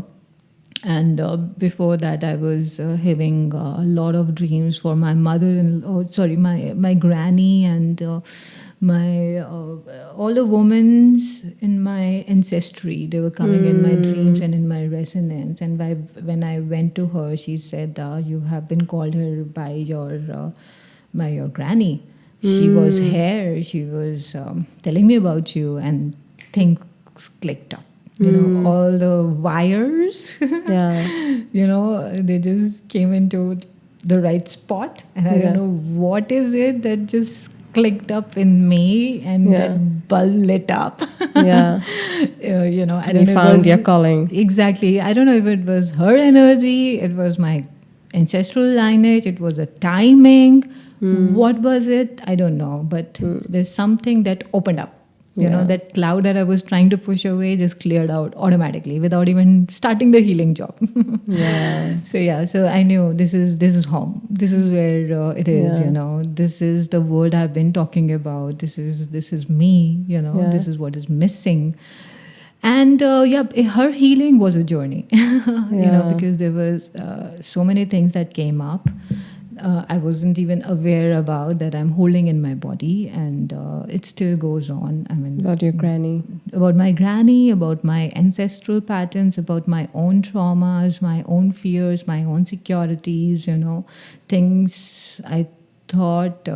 And before that, I was having a lot of dreams for my mother and my granny and my all the women in my ancestry. They were coming in my dreams and in my resonance. And when I went to her, she said, "You have been called her by your granny. She was here. She was telling me about you, and things clicked up." All the wires, Yeah, they just came into the right spot. And I don't know what is it that just clicked up in me, and that bulb lit up. yeah. I You don't know. found your calling. Exactly. I don't know if it was her energy, it was my ancestral lineage, it was a timing. What was it? I don't know. But there's something that opened up. That cloud that I was trying to push away just cleared out automatically without even starting the healing job. Yeah, So I knew this is home. This is where it is. Yeah. This is the world I've been talking about. This is me. This is what is missing. And her healing was a journey. Because there was so many things that came up. I wasn't even aware about that I'm holding in my body, and it still goes on. I mean, about your granny. about my granny, about my ancestral patterns, about my own traumas, my own fears, my own insecurities, things I thought,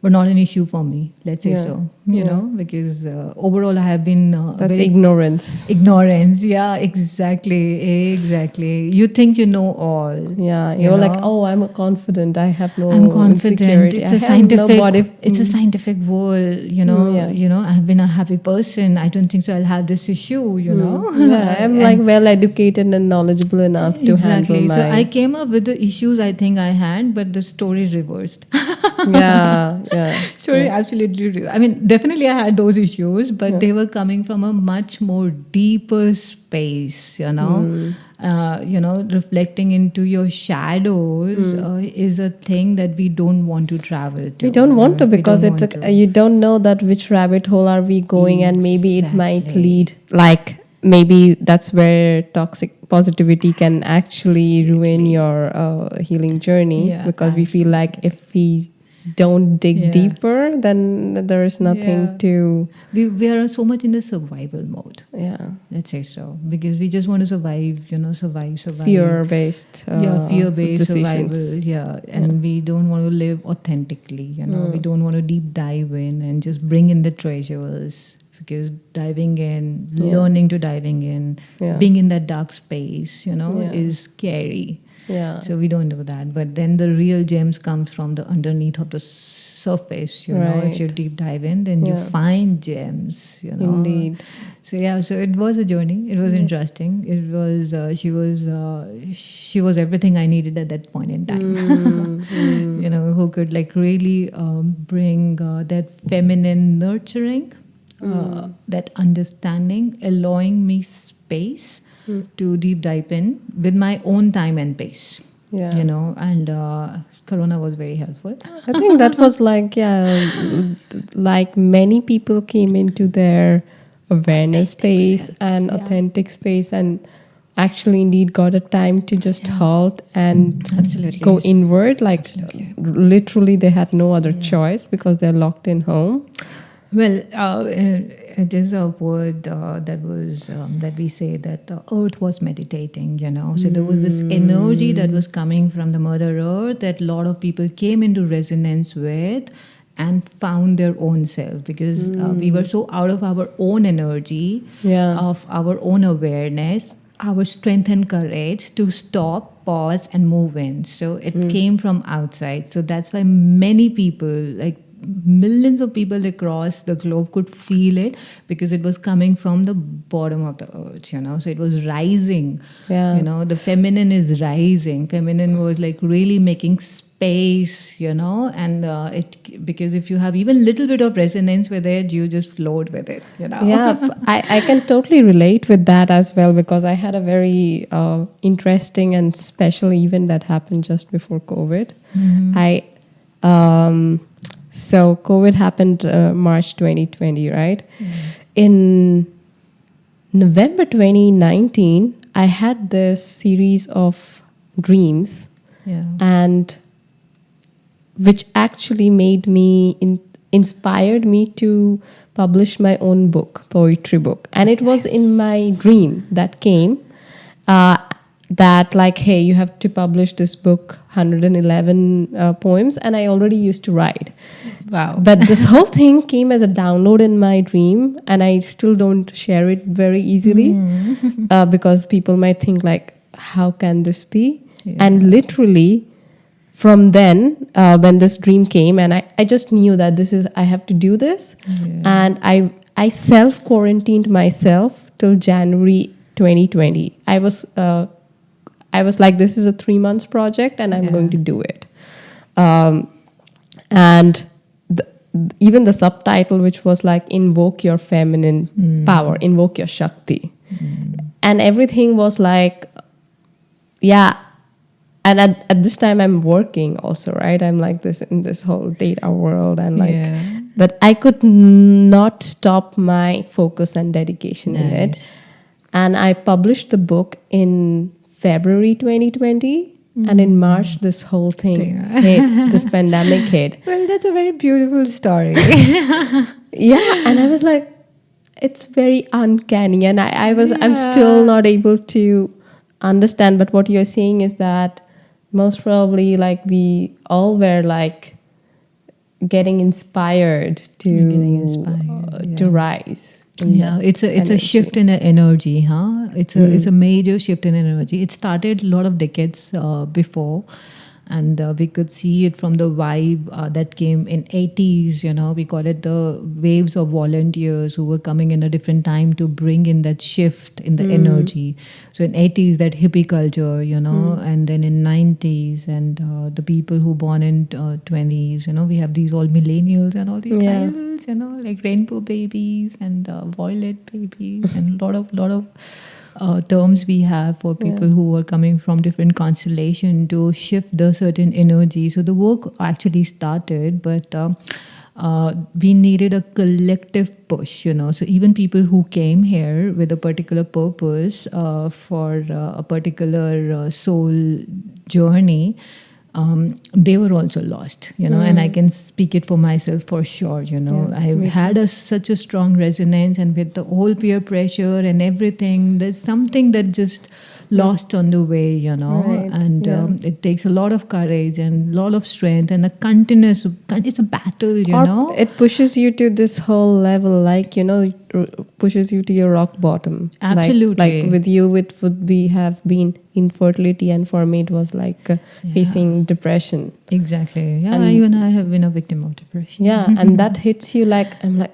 were not an issue for me, let's say Yeah. so, Yeah. because overall I have been That's very ignorance. ignorance. Yeah, exactly. You think you know all. Yeah, you you're like, know? oh, I'm confident. I have no I'm confident. insecurity. It's I a have scientific. nobody. It's a scientific world. Yeah. I've been a happy person. I don't think so. I'll have this issue. Yeah, I'm like well educated and knowledgeable enough to handle Exactly. my. So I came up with the issues I think I had, but the story reversed. Yeah. Story absolutely. I mean, definitely I had those issues, but they were coming from a much more deeper space. Reflecting into your shadows is a thing that we don't want to travel to. We don't want to We because don't it's want to. you don't know that which rabbit hole are we going, and maybe it might Exactly. lead like maybe that's where toxic positivity can actually ruin your healing journey, Yeah, because we feel like if we don't dig Yeah. deeper, then there is nothing Yeah. to. We are so much in the survival mode. Yeah, Let's say so, because we just want to survive. Survive. fear-based Fear-based decisions. survival. Yeah, and we don't want to live authentically. We don't want to deep dive in and just bring in the treasures. Because diving in, learning to diving in, Yeah. being in that dark space, Yeah. is scary. Yeah. So we don't do that. But then the real gems comes from the underneath of the surface. If you Right. deep dive in, then you Yeah. find gems. Indeed. So yeah, so it was a journey. It was interesting. It was she was everything I needed at that point in time. Who could like really bring that feminine nurturing, that understanding, allowing me space to deep dive in with my own time and pace. Yeah. And Corona was very helpful. I think that was like, like many people came into their awareness space and authentic space, and actually indeed got a time to just halt and Absolutely. go inward. Like literally they had no other choice because they're locked in home. Well, it is a word that we say that the earth was meditating, So there was this energy that was coming from the Mother Earth that a lot of people came into resonance with and found their own self, because we were so out of our own energy, of our own awareness, our strength and courage to stop, pause, and move in. So it came from outside. So that's why many people, like millions of people across the globe could feel it because it was coming from the bottom of the earth, so it was rising. Yeah. The feminine is rising. Feminine was like really making space, and it, because if you have even little bit of resonance with it, you just float with it. Yeah, I can totally relate with that as well, because I had a very interesting and special event that happened just before COVID. I So COVID happened March 2020, right? In November 2019, I had this series of dreams, and which actually made me inspired me to publish my own book, poetry book. And it was in my dream that came that like, hey, you have to publish this book, 111 poems. And I already used to write. Wow. But this whole thing came as a download in my dream, and I still don't share it very easily because people might think like, how can this be? And literally from then, when this dream came, and I just knew that I have to do this. And I self-quarantined myself till January 2020. I was like, this is a 3 months project and I'm going to do it. And even the subtitle, which was like, invoke your feminine power, invoke your Shakti. And everything was like, yeah. And at this time I'm working also, right? I'm like this in this whole data world, and like, but I could not stop my focus and dedication in it. And I published the book in February 2020, and in March this whole thing hit, this pandemic hit. Well, that's a very beautiful story. Yeah, and I was like, it's very uncanny, and I'm still not able to understand. But what you're saying is that most probably, like, we all were like getting inspired to rise. It's a shift in the energy, huh? It's a major shift in energy. It started a lot of decades before, and we could see it from the vibe that came in 80s. We call it the waves of volunteers who were coming in a different time to bring in that shift in the energy. So in 80s, that hippie culture, and then in 90s, and the people who born in 20s, we have these all millennials and all these titles, like rainbow babies and violet babies, and lot of terms we have for people who are coming from different constellation to shift the certain energy. So the work actually started, but we needed a collective push, So even people who came here with a particular purpose for a particular soul journey, they were also lost, and I can speak it for myself for sure. I had such a strong resonance, and with the whole peer pressure and everything, there's something that just lost on the way, and it takes a lot of courage and a lot of strength and it's a battle, It pushes you to this whole level, like, pushes you to your rock bottom. Absolutely. Like with you, it would have been infertility, and for me it was like facing depression. Exactly. Yeah, even I have been a victim of depression. Yeah, and that hits you like, I'm like,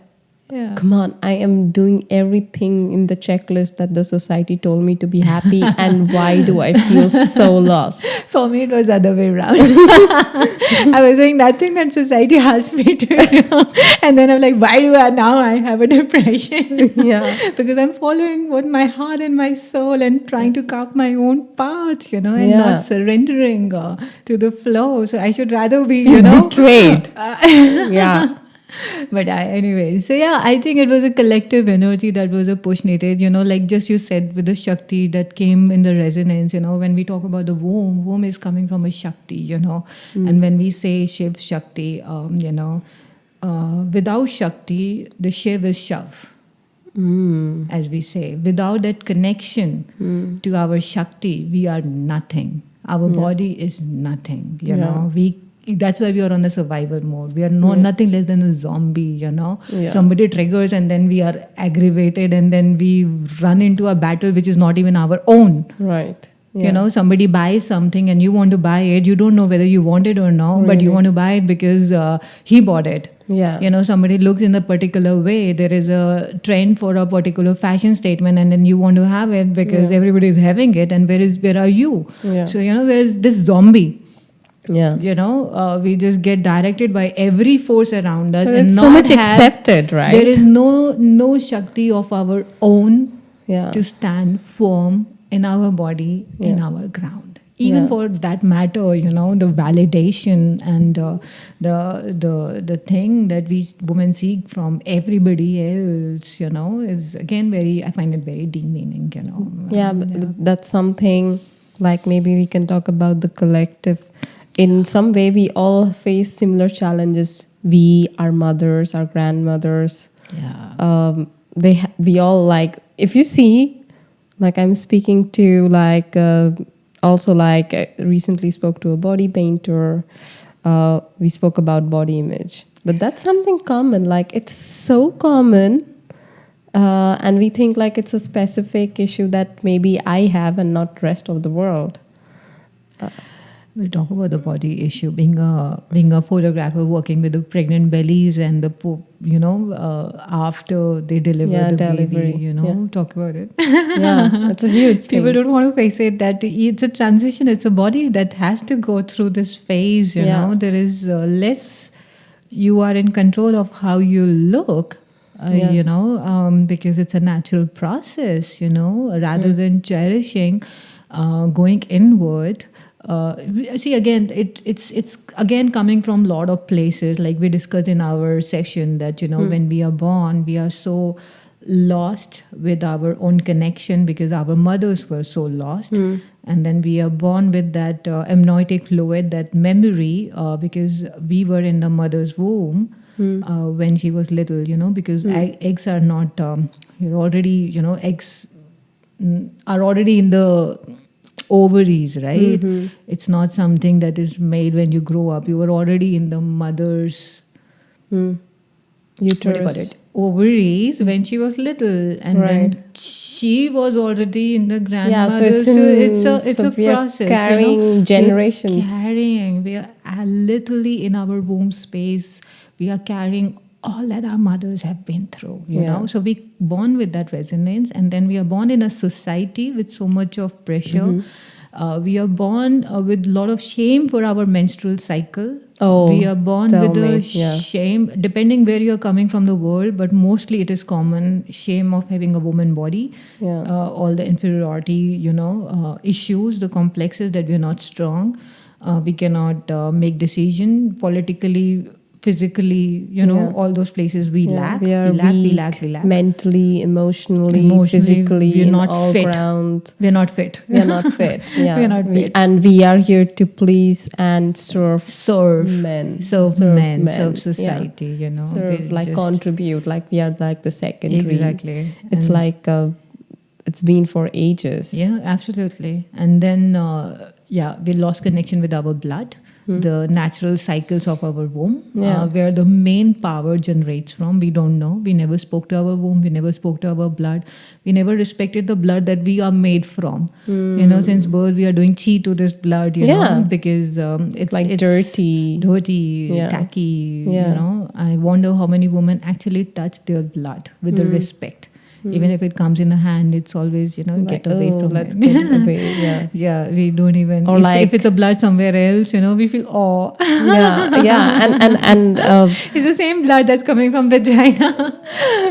come on, I am doing everything in the checklist that the society told me to be happy, and why do I feel so lost? For me, it was the other way around. I was doing nothing that society asked me to do. And then I'm like, why do I have a depression? Yeah. Because I'm following what my heart and my soul and trying to carve my own path, and not surrendering to the flow. So I should rather be, betrayed. Yeah. But anyway, so I think it was a collective energy that was a push needed, like just you said, with the Shakti that came in the resonance, when we talk about the womb is coming from a Shakti, and when we say Shiv Shakti, without Shakti, the Shiv is Shav, as we say. Without that connection to our Shakti, we are nothing. Our body is nothing, that's why we are on the survival mode. We are nothing less than a zombie, Somebody triggers and then we are aggravated, and then we run into a battle which is not even our own. Right. You know, somebody buys something and you want to buy it. You don't know whether you want it or not, but you want to buy it because he bought it. Yeah. You know, somebody looks in a particular way. There is a trend for a particular fashion statement, and then you want to have it because everybody is having it. And where are you? Yeah. So, you know, there's this zombie. Yeah. You know, we just get directed by every force around us, So and it's not so much have, accepted, right? There is no Shakti of our own Yeah. to stand firm in our body, in our ground. Even for that matter, you know, the validation and the thing that we women seek from everybody else, you know, is again I find it very demeaning, you know. Yeah, but that's something like maybe we can talk about the collective. In some way, we all face similar challenges. We, our mothers, our grandmothers. Yeah. We all like, if you see, like I'm speaking to like also like I recently spoke to a body painter. We spoke about body image, but that's something common. Like it's so common, and we think like it's a specific issue that maybe I have and not rest of the world. We'll talk about the body issue. Being a photographer working with the pregnant bellies and after they deliver the delivery. baby, talk about it. Yeah, it's a huge thing. People don't want to face it. That it's a transition. It's a body that has to go through this phase. You know, there is less. You are in control of how you look. Because it's a natural process. Rather than cherishing, going inward. See, again, it's again coming from a lot of places, like we discussed in our session that when we are born, we are so lost with our own connection because our mothers were so lost, and then we are born with that amniotic fluid, that memory, because we were in the mother's womb when she was little, because eggs are not you're already eggs are already in the ovaries, right? It's not something that is made when you grow up. You were already in the mother's uterus, ovaries when she was little, and then she was already in the grandmother. So it's a process. Carrying generations. We are literally in our womb space. We are carrying all that our mothers have been through, you know. So we born with that resonance, and then we are born in a society with so much of pressure. We are born with a lot of shame for our menstrual cycle. We are born with the shame, depending where you are coming from the world, but mostly it is common shame of having a woman body, all the inferiority, issues, the complexes that we are not strong, we cannot make decision politically, physically, all those places we lack. We lack. Mentally, emotionally, physically, we're not all fit. ground. We're not fit. We're not fit. Yeah. We're not fit. And we are here to please and serve men, serve society, serve, like contribute, like we are like the secondary. Exactly. It's like it's been for ages. Yeah, absolutely. And then we lost connection with our blood. The natural cycles of our womb, where the main power generates from. We don't know. We never spoke to our womb. We never spoke to our blood. We never respected the blood that we are made from. Since birth, we are doing chi to this blood, because it's dirty, tacky. I wonder how many women actually touch their blood with the respect. Even if it comes in the hand, it's always, get away from let's it. get away, we don't even, or if it's a blood somewhere else, we feel awe. And it's the same blood that's coming from vagina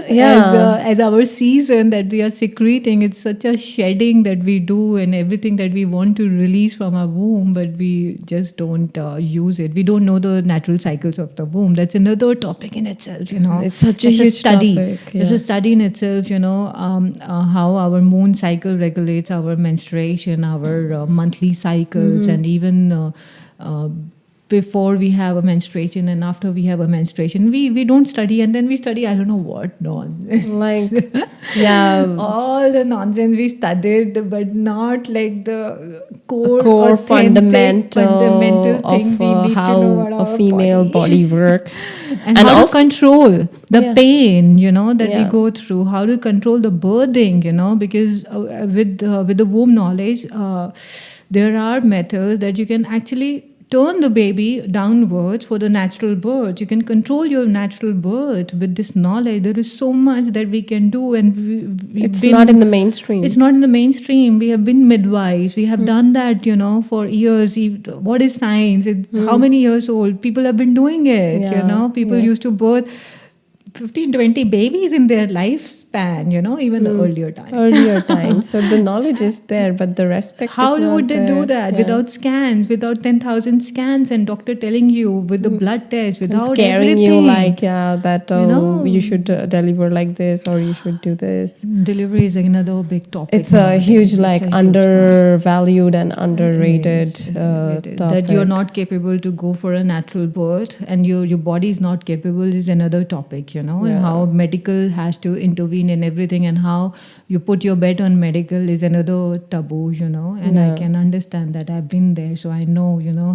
as our season that we are secreting. It's such a shedding that we do, and everything that we want to release from our womb, but we just don't use it. We don't know the natural cycles of the womb. That's another topic in itself, It's such a huge study. Topic, It's a study in itself, how our moon cycle regulates our menstruation, our monthly cycles, and even before we have a menstruation and after we have a menstruation. We don't study, and then we study I don't know what nonsense. Like, yeah, All the nonsense we studied, but not like the core, core authentic, fundamental thing of we need to know how about a our female body works. and how also, to control the Yeah. pain, that we Yeah. go through, how to control the birthing, because with the womb knowledge, there are methods that you can actually turn the baby downwards for the natural birth. You can control your natural birth with this knowledge. There is so much that we can do, and It's not in the mainstream. it's not in the mainstream. We have been midwives. We have done that, for years. What is science? It's how many years old? People have been doing it, Yeah, People yeah. used to birth 15, 20 babies in their lifespan, even earlier times. Earlier times. So the knowledge is there, but the respect How is not would they do there. that Yeah. without scans, without 10,000 scans and doctor telling you with the blood test, And without scaring everything? you like, yeah, that you should know. deliver like this or you should do this. Delivery is another big topic. It's a nowadays. huge, It's like, a huge one. undervalued and underrated Yes, topic. that you're not capable to go for a natural birth and your body is not capable is another topic, and Yeah. how medical has to intervene in everything, and how you put your bet on medical is another taboo, and Yeah. I can understand that. I've been there, so I know,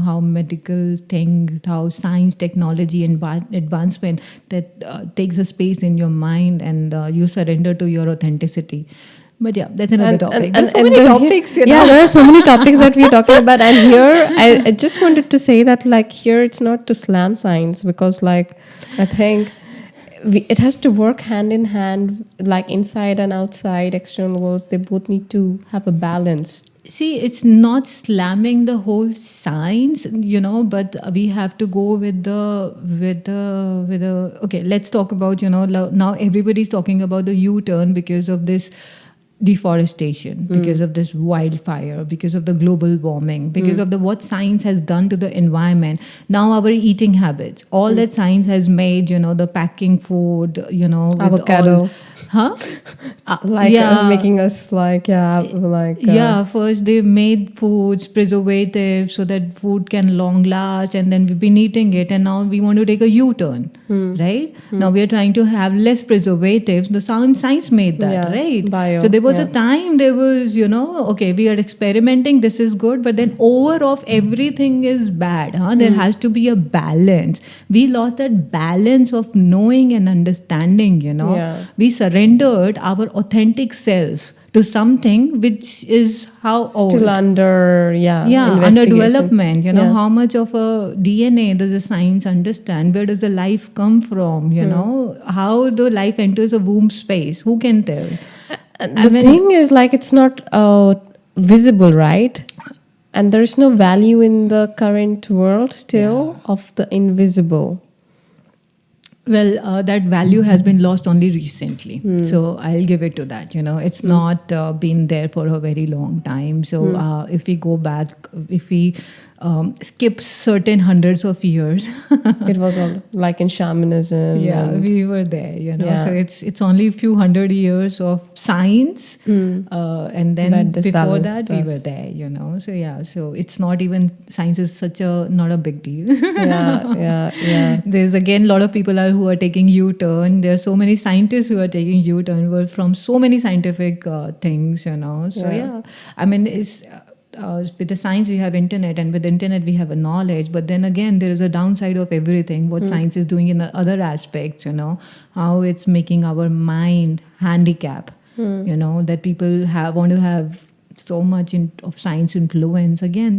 how medical thing, how science, technology, and advancement that takes a space in your mind, and you surrender to your authenticity. But yeah, that's another topic. There's so many topics, Yeah, there are so many topics that we're talking about. And here, I just wanted to say that, like, here it's not to slam science because, like, I think it has to work hand in hand, like inside and outside, external worlds. They both need to have a balance. See, it's not slamming the whole science, but we have to go with the okay, let's talk about, now everybody's talking about the U-turn because of this deforestation, because of this wildfire, because of the global warming, because of the what science has done to the environment. Now our eating habits, all that science has made, the packing food, with Avocado. all, huh? Making us First they made foods, preservatives, so that food can long last, and then we've been eating it, and now we want to take a U-turn, right? Now we are trying to have less preservatives. The science made that, Yeah, right? bio, So there was yeah. a time there was, okay, we are experimenting, this is good, but then over of everything is bad, huh? There has to be a balance. We lost that balance of knowing and understanding, Yeah. We surrendered our authentic self to something which is how old? Still under, Under investigation. development. Yeah. How much of a DNA does the science understand? Where does the life come from? How the life enters a womb space? Who can tell? And the thing is, like, it's not visible, right? And there's no value in the current world still of the invisible. Well, that value has been lost only recently. So I'll give it to that. It's not been there for a very long time. So if we go back, if we skip certain hundreds of years, It was all like in shamanism. yeah, and- we were there. Yeah. So it's only a few hundred years of science, and then That before disbalanced that we were us. there. So yeah, so it's not even science is not a big deal. yeah. There's again a lot of people who are taking U-turn. There are so many scientists who are taking U-turn from so many scientific things, So yeah, I mean, it's with the science we have internet, and with the internet we have a knowledge. But then again, there is a downside of everything. What science is doing in the other aspects, how it's making our mind handicap. That people want to have so much of science influence. Again,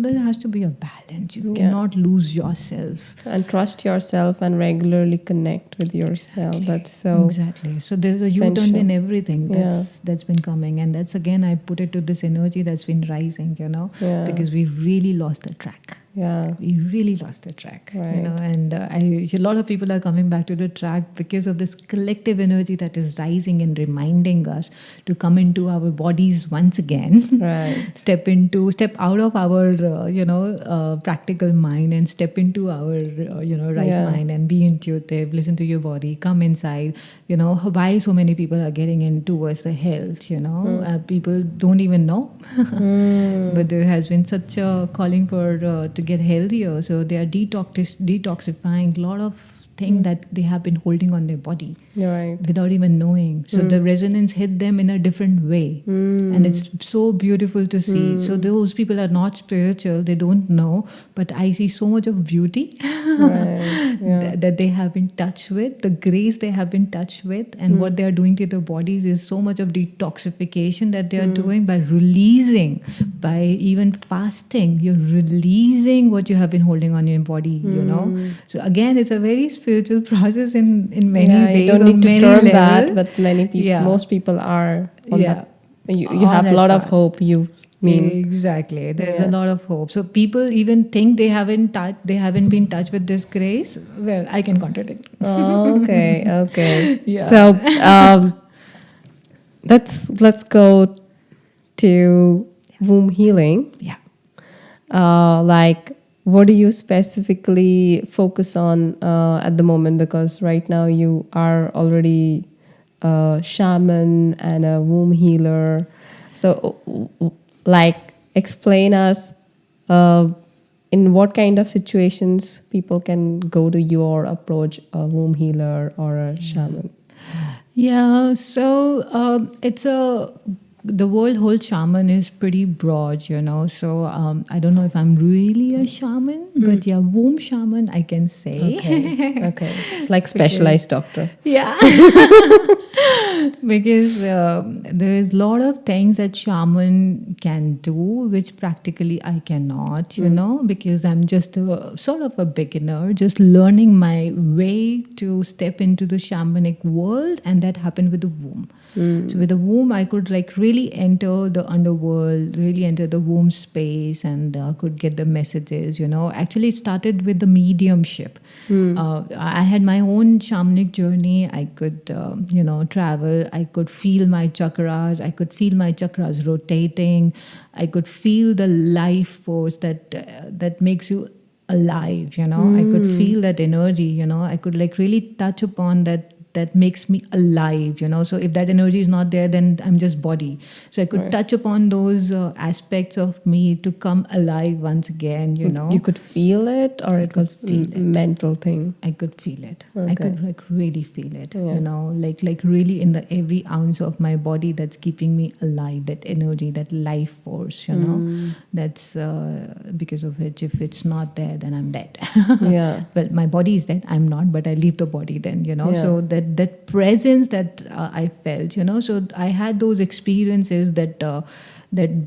there has to be a balance. You cannot lose yourself. And trust yourself and regularly connect with yourself. That's so Exactly. So there's a U-turn essential. in everything that's been coming, and that's again I put it to this energy that's been rising. Yeah. Because we really lost the track. Yeah. We really lost the track. Right. And a lot of people are coming back to the track because of this collective energy that is rising and reminding us to come into our bodies once again. Right. step out of our practical mind and step into our right mind and be intuitive, listen to your body, come inside. Why so many people are getting in towards the health. People don't even know. But there has been such a calling for to get healthier. So they are detoxifying a lot of things that they have been holding on their body Right. without even knowing. So the resonance hit them in a different way. And it's so beautiful to see. So those people are not spiritual, they don't know, but I see so much of beauty Right. Yeah. that they have been touched with, the grace they have been touched with, and what they are doing to their bodies is so much of detoxification that they are doing by releasing, by even fasting. You're releasing what you have been holding on your body, you know. So again, it's a very spiritual process in many Yeah, ways. you don't on need to many term that, levels. but many people, Yeah. most people are on Yeah. that. You On have a that lot of path. hope. You mean Exactly. There's Yeah. a lot of hope. So people even think they haven't been touched with this grace. Well, I can contradict. Okay, okay. Yeah. So let's go to womb healing. Yeah. Like, what do you specifically focus on at the moment? Because right now you are already a shaman and a womb healer. So, like, explain us in what kind of situations people can go to you or approach a womb healer or a shaman. Yeah, so the whole shaman is pretty broad, you know. So I don't know if I'm really a shaman, but yeah, womb shaman I can say. Okay, okay. It's like specialized doctor. Yeah. Because there is a lot of things that shaman can do which practically I cannot, you know, because I'm just a sort of a beginner, just learning my way to step into the shamanic world, and that happened with the womb. So with the womb, I could like really enter the underworld, really enter the womb space, and could get the messages. You know, actually, it started with the mediumship. I had my own shamanic journey. I could, travel. I could feel my chakras. I could feel my chakras rotating. I could feel the life force that makes you alive. You know, I could feel that energy. You know, I could like really touch upon that makes me alive, you know. So if that energy is not there, then I'm just body. So I could touch upon those aspects of me to come alive once again, you know. You could feel it, or it was feel it. mental thing. I could feel it. Okay. I could like really feel it, you know, like really in the every ounce of my body that's keeping me alive, that energy, that life force, you know. That's because of which if it's not there, then I'm dead. Yeah. Well, my body is dead. I'm not, but I leave the body then, you know. Yeah. So that presence that I felt, you know. So I had those experiences that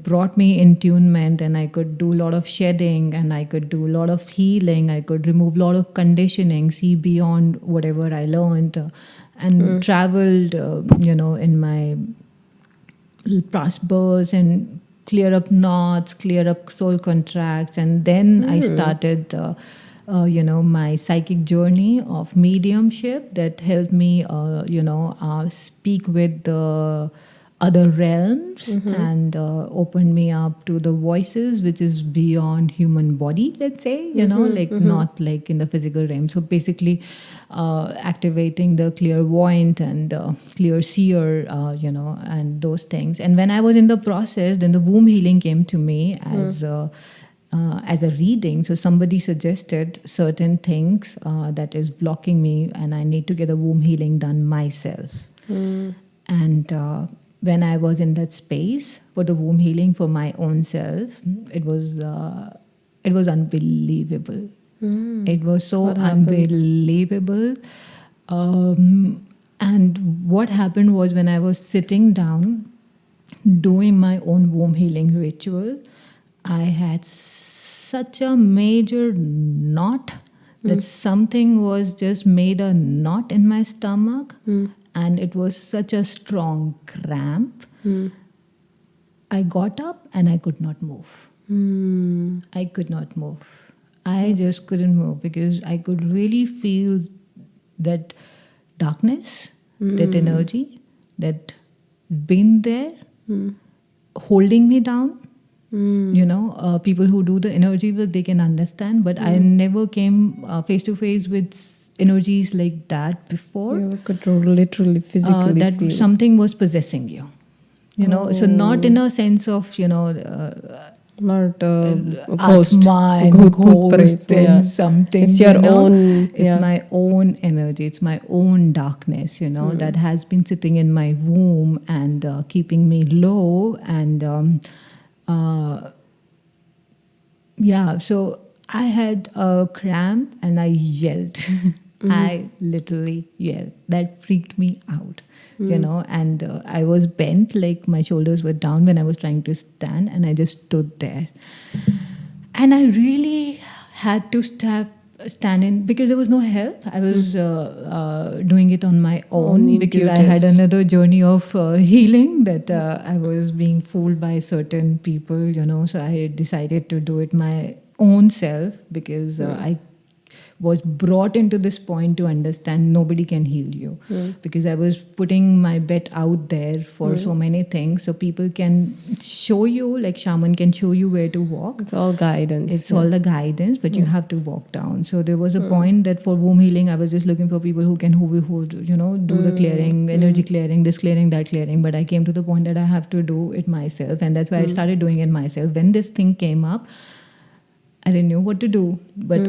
brought me in tunement, and I could do a lot of shedding, and I could do a lot of healing. I could remove a lot of conditioning, see beyond whatever I learned, and traveled, in my past births, and clear up knots, clear up soul contracts, and then I started. My psychic journey of mediumship that helped me, speak with the other realms, and opened me up to the voices which is beyond human body, let's say, you know, like not like in the physical realm. So basically activating the clairvoyant and clear seer, and those things. And when I was in the process, then the womb healing came to me as a reading. So somebody suggested certain things that is blocking me, and I need to get a womb healing done myself. And when I was in that space for the womb healing for my own self, it was unbelievable. It was so unbelievable. And what happened was, when I was sitting down doing my own womb healing ritual, I had such a major knot that something was just made a knot in my stomach, and it was such a strong cramp. I got up and I could not move. I could not move. I just couldn't move because I could really feel that darkness, that energy that been there, holding me down. You know, people who do the energy work, they can understand, but I never came face to face with energies like that before. You could literally physically that feel something was possessing you, you know. So not in a sense of, Not ghost, Atma and bhoot ghost pret, and yeah. something. It's your you know? own, It's yeah. my own energy. It's my own darkness, that has been sitting in my womb and keeping me low. And yeah, so I had a cramp and I yelled. I literally yelled. That freaked me out. And I was bent, like my shoulders were down when I was trying to stand, and I just stood there. And I really had to stand in because there was no help. I was doing it on my own because I had intuitive. another journey of healing that I was being fooled by certain people, So I decided to do it my own self because I was brought into this point to understand nobody can heal you because I was putting my bet out there for so many things, so people can show you, like shaman can show you where to walk. It's all guidance. It's all the guidance, but you have to walk down. So there was a point that for womb healing, I was just looking for people who can who do the clearing, energy clearing, this clearing, that clearing. But I came to the point that I have to do it myself, and that's why I started doing it myself. When this thing came up, I didn't know what to do, but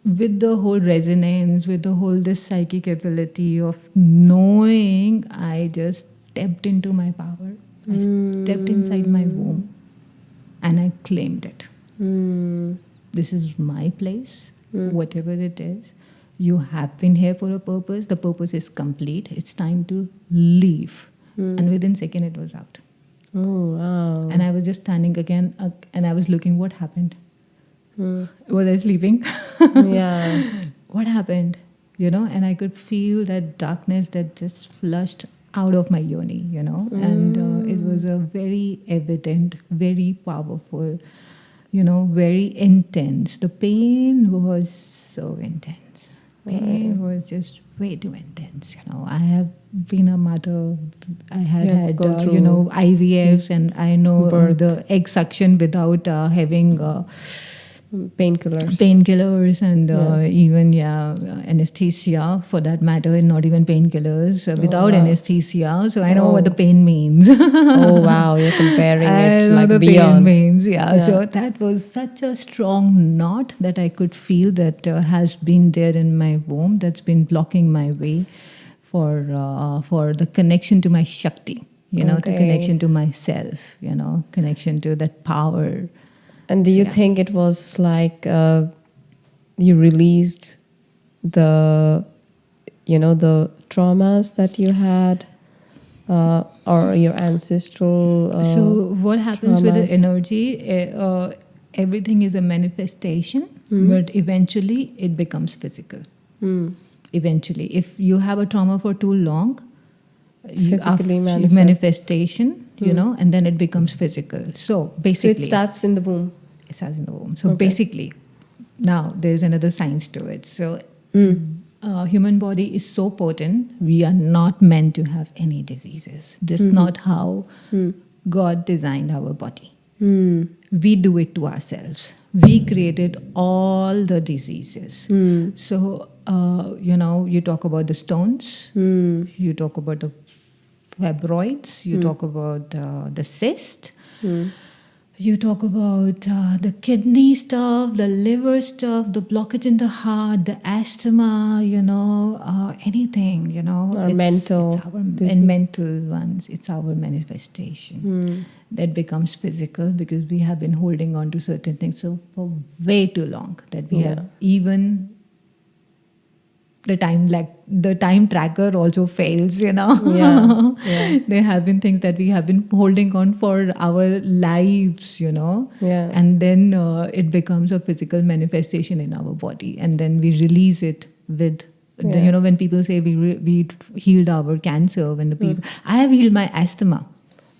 with the whole resonance, with the whole this psychic ability of knowing, I just stepped into my power. I stepped inside my womb and I claimed it. This is my place, whatever it is. You have been here for a purpose. The purpose is complete. It's time to leave. And within a second, it was out. Oh, wow. And I was just standing again and I was looking what happened. Was I sleeping? Yeah. What happened? And I could feel that darkness that just flushed out of my yoni, and it was a very evident, very powerful, very intense. The pain was so intense. Pain was just way too intense. I have been a mother. I have had, IVFs, and I know the egg suction without having painkillers and even anesthesia for that matter, and not even painkillers without anesthesia. So I know what the pain means. Oh wow, you're comparing it like the beyond. Pain means, So that was such a strong knot that I could feel that has been there in my womb, that's been blocking my way for the connection to my Shakti, the connection to myself, connection to that power. And do you think it was like you released the traumas that you had or your ancestral So what happens traumas? with the energy, everything is a manifestation, but eventually it becomes physical. Eventually. If you have a trauma for too long, physically manifestation, and then it becomes physical. So basically... So it starts in the womb. It starts in the womb. So basically, now there's another science to it. So human body is so potent, we are not meant to have any diseases. This is not how God designed our body. We do it to ourselves. We created all the diseases. So, you talk about the stones, you talk about the fibroids, you talk about the cyst, you talk about the kidney stuff, the liver stuff, the blockage in the heart, the asthma, anything, Or mental. It's and mental ones, it's our manifestation. That becomes physical because we have been holding on to certain things so for way too long that we have even the time tracker also fails, There have been things that we have been holding on for our lives, and then it becomes a physical manifestation in our body, and then we release it with when people say we healed our cancer, when the people I have healed my asthma.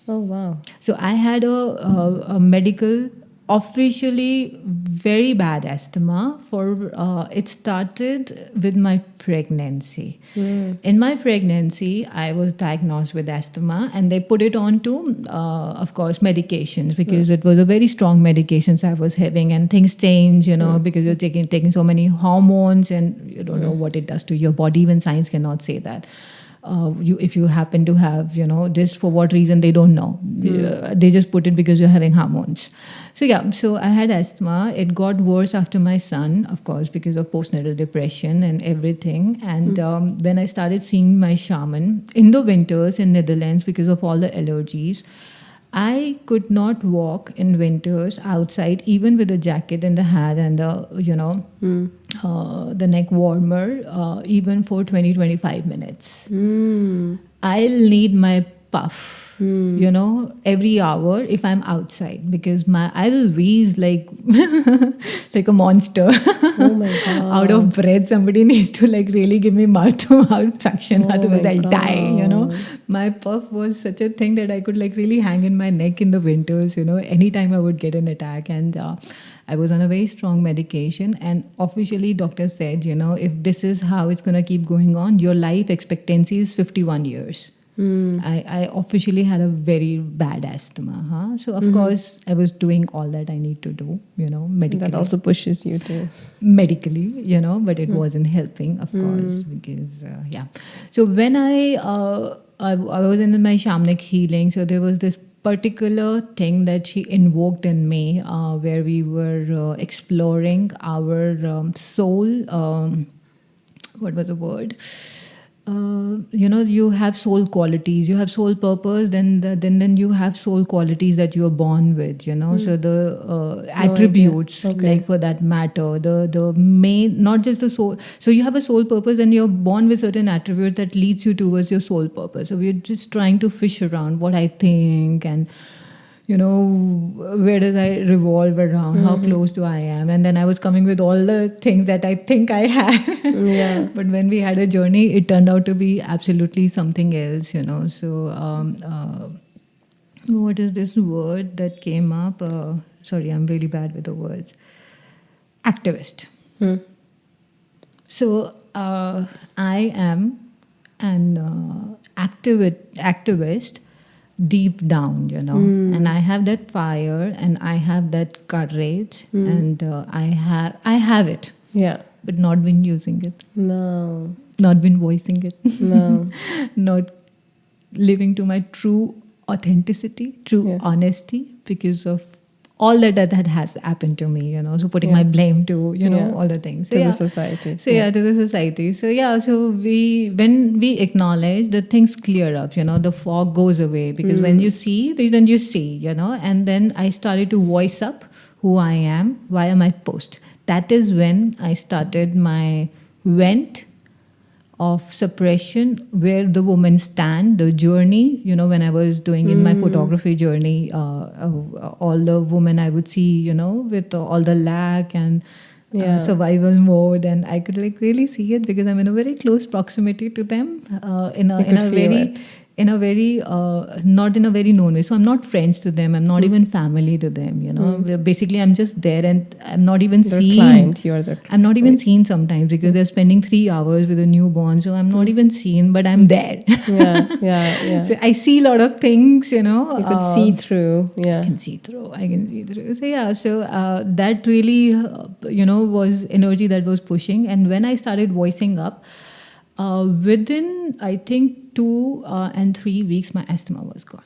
Oh wow. So I had a medical, officially very bad asthma for it started with my pregnancy. In my pregnancy, I was diagnosed with asthma, and they put it on to of course medications because it was a very strong medications I was having, and things change, because you're taking so many hormones and you don't know what it does to your body. Even science cannot say that. if you happen to have, this for what reason, they don't know. They just put it because you're having hormones. So yeah, so I had asthma. It got worse after my son, of course, because of postnatal depression and everything. And when I started seeing my shaman in the winters in Netherlands because of all the allergies, I could not walk in winters outside, even with a jacket and the hat and the neck warmer, even for 20-25 minutes. I'll need my puff, every hour if I'm outside, because I will wheeze like like a monster. Oh my God. Out of breath. Somebody needs to like really give me mouth to mouth suction, otherwise my I'll die. God. My puff was such a thing that I could like really hang in my neck in the winters. Anytime I would get an attack. And I was on a very strong medication, and officially doctor said, if this is how it's going to keep going on, your life expectancy is 51 years. I officially had a very bad asthma. So of course I was doing all that I need to do, medically. That also pushes you to. Medically, but it wasn't helping, of course, because So when I was in my shamanic healing, so there was this particular thing that she invoked in me, where we were exploring our soul. What was the word? You have soul qualities, you have soul purpose, then you have soul qualities that you are born with, so the attributes, like for that matter, the main, not just the soul. So you have a soul purpose and you're born with certain attributes that leads you towards your soul purpose. So we're just trying to fish around what I think, and where does I revolve around, how close to I am. And then I was coming with all the things that I think I have. But when we had a journey, it turned out to be absolutely something else, So what is this word that came up? Sorry, I'm really bad with the words. Activist. So I am an activist deep down, and I have that fire and I have that courage, and I have it, but not been using it, not been voicing it, not living to my true authenticity, true honesty, because of all that has happened to me, so putting my blame to, all the things. So, to the society. So to the society. So so when we acknowledge, the things clear up, the fog goes away, because when you see, then you see, and then I started to voice up who I am via my post. That is when I started my vent of suppression, where the women stand, the journey, when I was doing in my photography journey, all the women I would see, with all the lack and survival mode, and I could like really see it because I'm in a very close proximity to them, in a very not in a very known way. So I'm not friends to them, I'm not even family to them, basically I'm just there, and I'm not even seen. Client, you're the I'm not even seen sometimes, because they're spending 3 hours with a newborn, so I'm not even seen, but I'm there. So I see a lot of things, You could see through. I can see through. So that really was energy that was pushing. And when I started voicing up, within I think 2 and 3 weeks, my asthma was gone.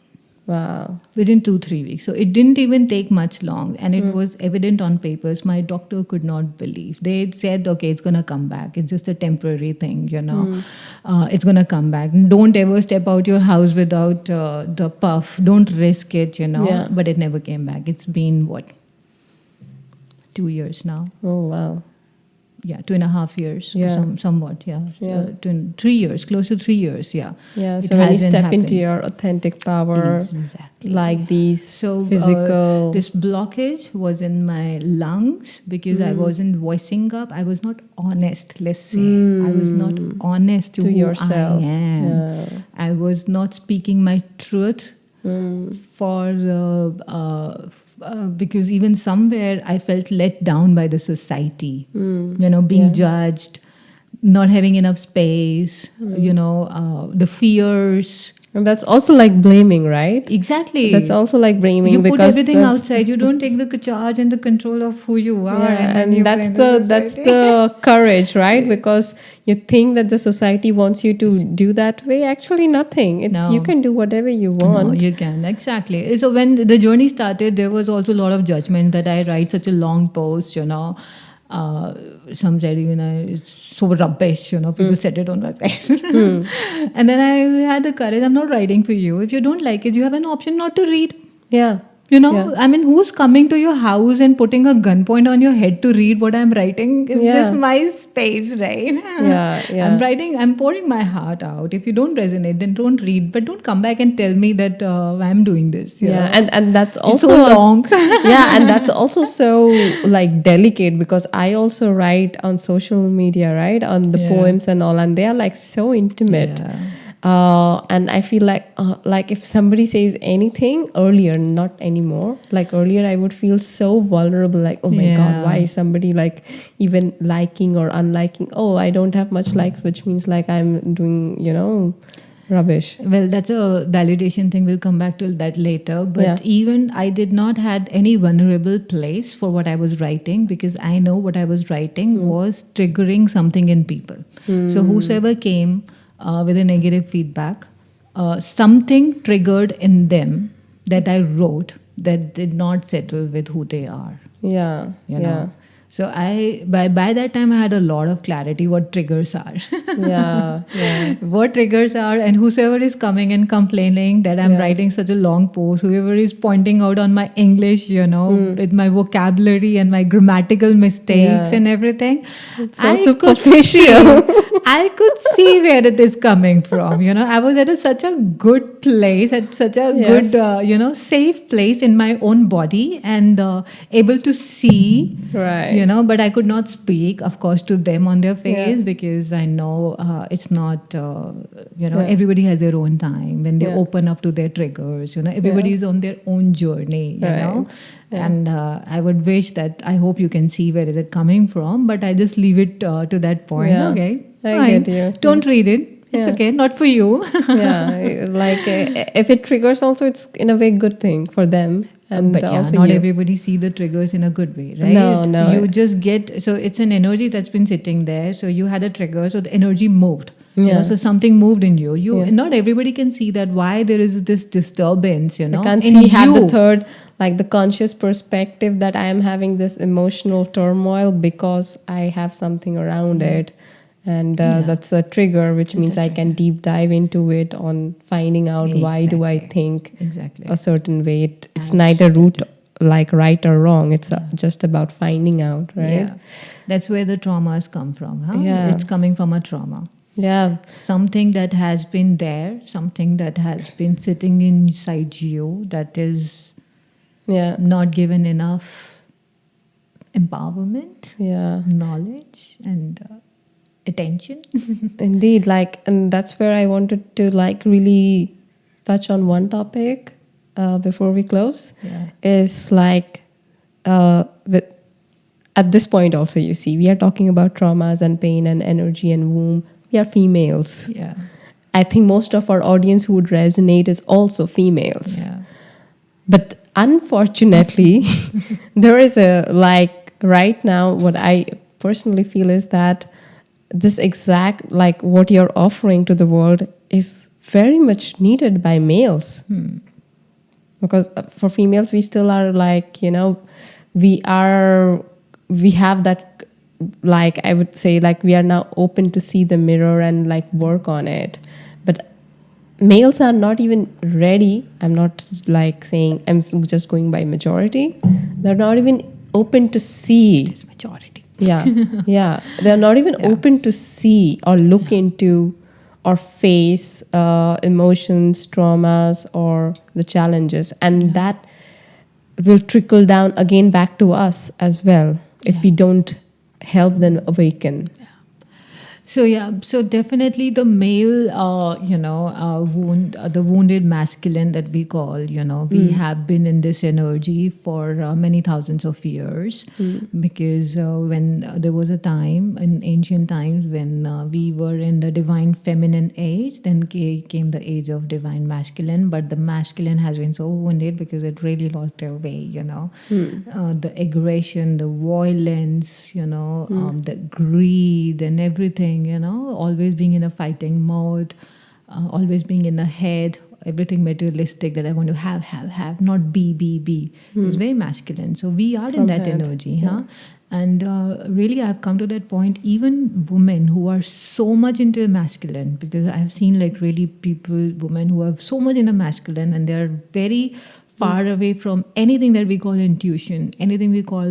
Wow. Within 2-3 weeks. So it didn't even take much long, and it was evident on papers. My doctor could not believe. They said, okay, it's going to come back. It's just a temporary thing, it's going to come back. Don't ever step out your house without the puff. Don't risk it, But it never came back. It's been, 2 years now. Oh, wow. 2.5 years, somewhat, 3 years, close to 3 years, so when you step into your authentic power, exactly, like these physical... this blockage was in my lungs, because I wasn't voicing up. I was not honest, let's say. I was not honest to who yourself. I am. I was not speaking my truth because even somewhere I felt let down by the society, being judged, not having enough space, the fears. And that's also like blaming, right? Exactly. That's also like blaming You put because everything outside. You don't take the charge and the control of who you are, yeah, then you and that's blame that's society. the courage, right? Yes. Because you think that the society wants you to do that way. Actually, nothing. It's you No. can do whatever you No, want. you can. Exactly. So when the journey started, there was also a lot of judgment that I write such a long post, Uh, some said, it's so rubbish, people said it on my face. And then I had the courage, I'm not writing for you. If you don't like it, you have an option not to read. Yeah. Yeah. I mean, who's coming to your house and putting a gunpoint on your head to read what I'm writing? It's Yeah. just my space, right? Yeah, yeah. I'm pouring my heart out. If you don't resonate, then don't read. But don't come back and tell me that I'm doing this. you Yeah, know? and that's It's also so long. yeah, and that's also so like delicate because I also write on social media, right, on the Yeah. poems and all, and they are like so intimate. Yeah. And I feel like if somebody says anything earlier, not anymore. Like earlier, I would feel so vulnerable. Like, oh my god, Yeah. why is somebody like even liking or unliking? Oh, I don't have much likes, which means like I'm doing, rubbish. Well, that's a validation thing. We'll come back to that later. But Yeah. even I did not had any vulnerable place for what I was writing because I know what I was writing was triggering something in people. So whosoever came with a negative feedback, something triggered in them that I wrote that did not settle with who they are. Yeah, You yeah. know. So by that time I had a lot of clarity what triggers are. Yeah, yeah. What triggers are, and whosoever is coming and complaining that I'm Yeah. writing such a long post, whoever is pointing out on my English, with my vocabulary and my grammatical mistakes Yeah. and everything, so I superficial. I could see where it is coming from. I was at such a good place, at such a Yes. good, safe place in my own body, and able to see. Right. But I could not speak, of course, to them on their face Yeah. because I know it's not, Yeah. everybody has their own time when they Yeah. open up to their triggers. Everybody is on their own journey, Right. Yeah. And I would wish that, I hope you can see where is it coming from, but I just leave it to that point. Yeah. Okay, I fine. get you. Don't read it. It's Yeah. okay, not for you. Yeah, like if it triggers, also it's in a way good thing for them, and But also not you. everybody see the triggers in a good way, right? No. You just get, so it's an energy that's been sitting there. So you had a trigger, so the energy moved. Yeah. So something moved in you. Yeah. Not everybody can see that why there is this disturbance. I can't in see have the you. third, like the conscious perspective that I am having this emotional turmoil because I have something around it. And that's a trigger, which means I can deep dive into it on finding out why do I Exactly. think Exactly. a certain way. It's neither root like right or wrong. It's just about finding out, right? Yeah. That's where the traumas come from. Huh? Yeah. It's coming from a trauma. Yeah. Something that has been there, something that has been sitting inside you that is Yeah. not given enough empowerment, Yeah. knowledge, and attention. Indeed, and that's where I wanted to really touch on one topic before we close. Yeah. Is with at this point also, you see, we are talking about traumas and pain and energy and womb. We are females. Yeah. I think most of our audience who would resonate is also females. Yeah. But unfortunately, there is right now, what I personally feel is that this exact what you're offering to the world is very much needed by males. Because for females, we still are we have that, I would say, we are now open to see the mirror and work on it. But males are not even ready. I'm not saying, I'm just going by majority. They're not even open to see. It's majority. Yeah, yeah. They're not even open to see or look into or face emotions, traumas, or the challenges. And that will trickle down again back to us as well if we don't help them awaken. So yeah, so definitely the male, the wounded masculine that we call, we have been in this energy for many thousands of years, because when there was a time in ancient times when we were in the divine feminine age, then came the age of divine masculine, but the masculine has been so wounded because it really lost their way, the aggression, the violence, the greed and everything, always being in a fighting mode, always being in the head, everything materialistic that I want to have, not be. It's very masculine. So we are in From that head. energy, huh? And really, I've come to that point. Even women who are so much into masculine, because I've seen like really women who are so much in the masculine, and they're very far away from anything that we call intuition, anything we call,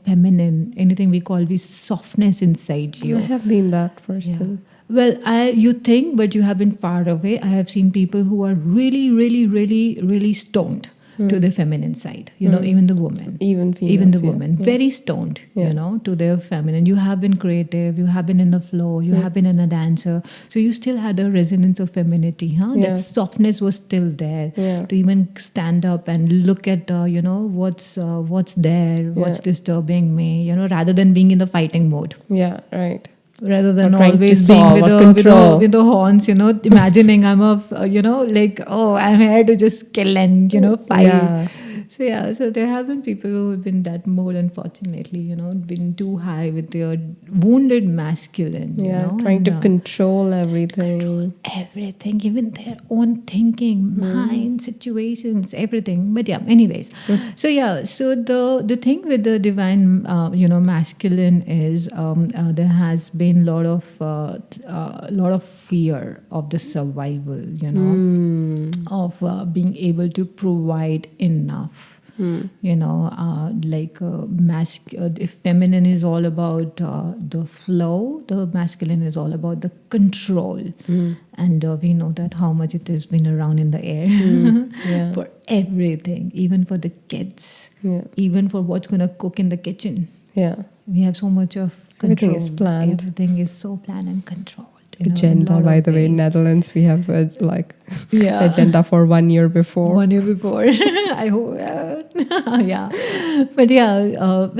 feminine, anything we call the softness inside I you. have been that person. Well, you think, but you have been far away. I have seen people who are really, really, really, really stoned to the feminine side. Even the woman, Even even the females, yeah. woman, Yeah. very stoned. Yeah. To their feminine. You have been creative. You have been in the flow. You have been in a dancer. So you still had a resonance of femininity, huh? Yeah. That softness was still there. Yeah. To even stand up and look at, what's there, what's disturbing me. Rather than being in the fighting mode. Yeah, right. Rather than Or trying to always being solve with or the, control. with the horns, imagining I'm like, oh, I'm here to just kill and, fight. Yeah. So there have been people who have been that mode, unfortunately, been too high with their wounded masculine, Yeah, trying to control everything. everything, even their own thinking, mind, situations, everything. But yeah, anyways. So yeah, so the thing with the divine, masculine is there has been lot of fear of the survival, of being able to provide enough. If feminine is all about the flow, the masculine is all about the control. And we know that how much it has been around in the air Yeah. for everything, even for the kids, Yeah. even for what's going to cook in the kitchen. Yeah. We have so much of control. Everything is planned. Everything is so planned and controlled. Agenda, by the way, in Netherlands, we have agenda for 1 year before. 1 year before. I hope. Yeah. But yeah.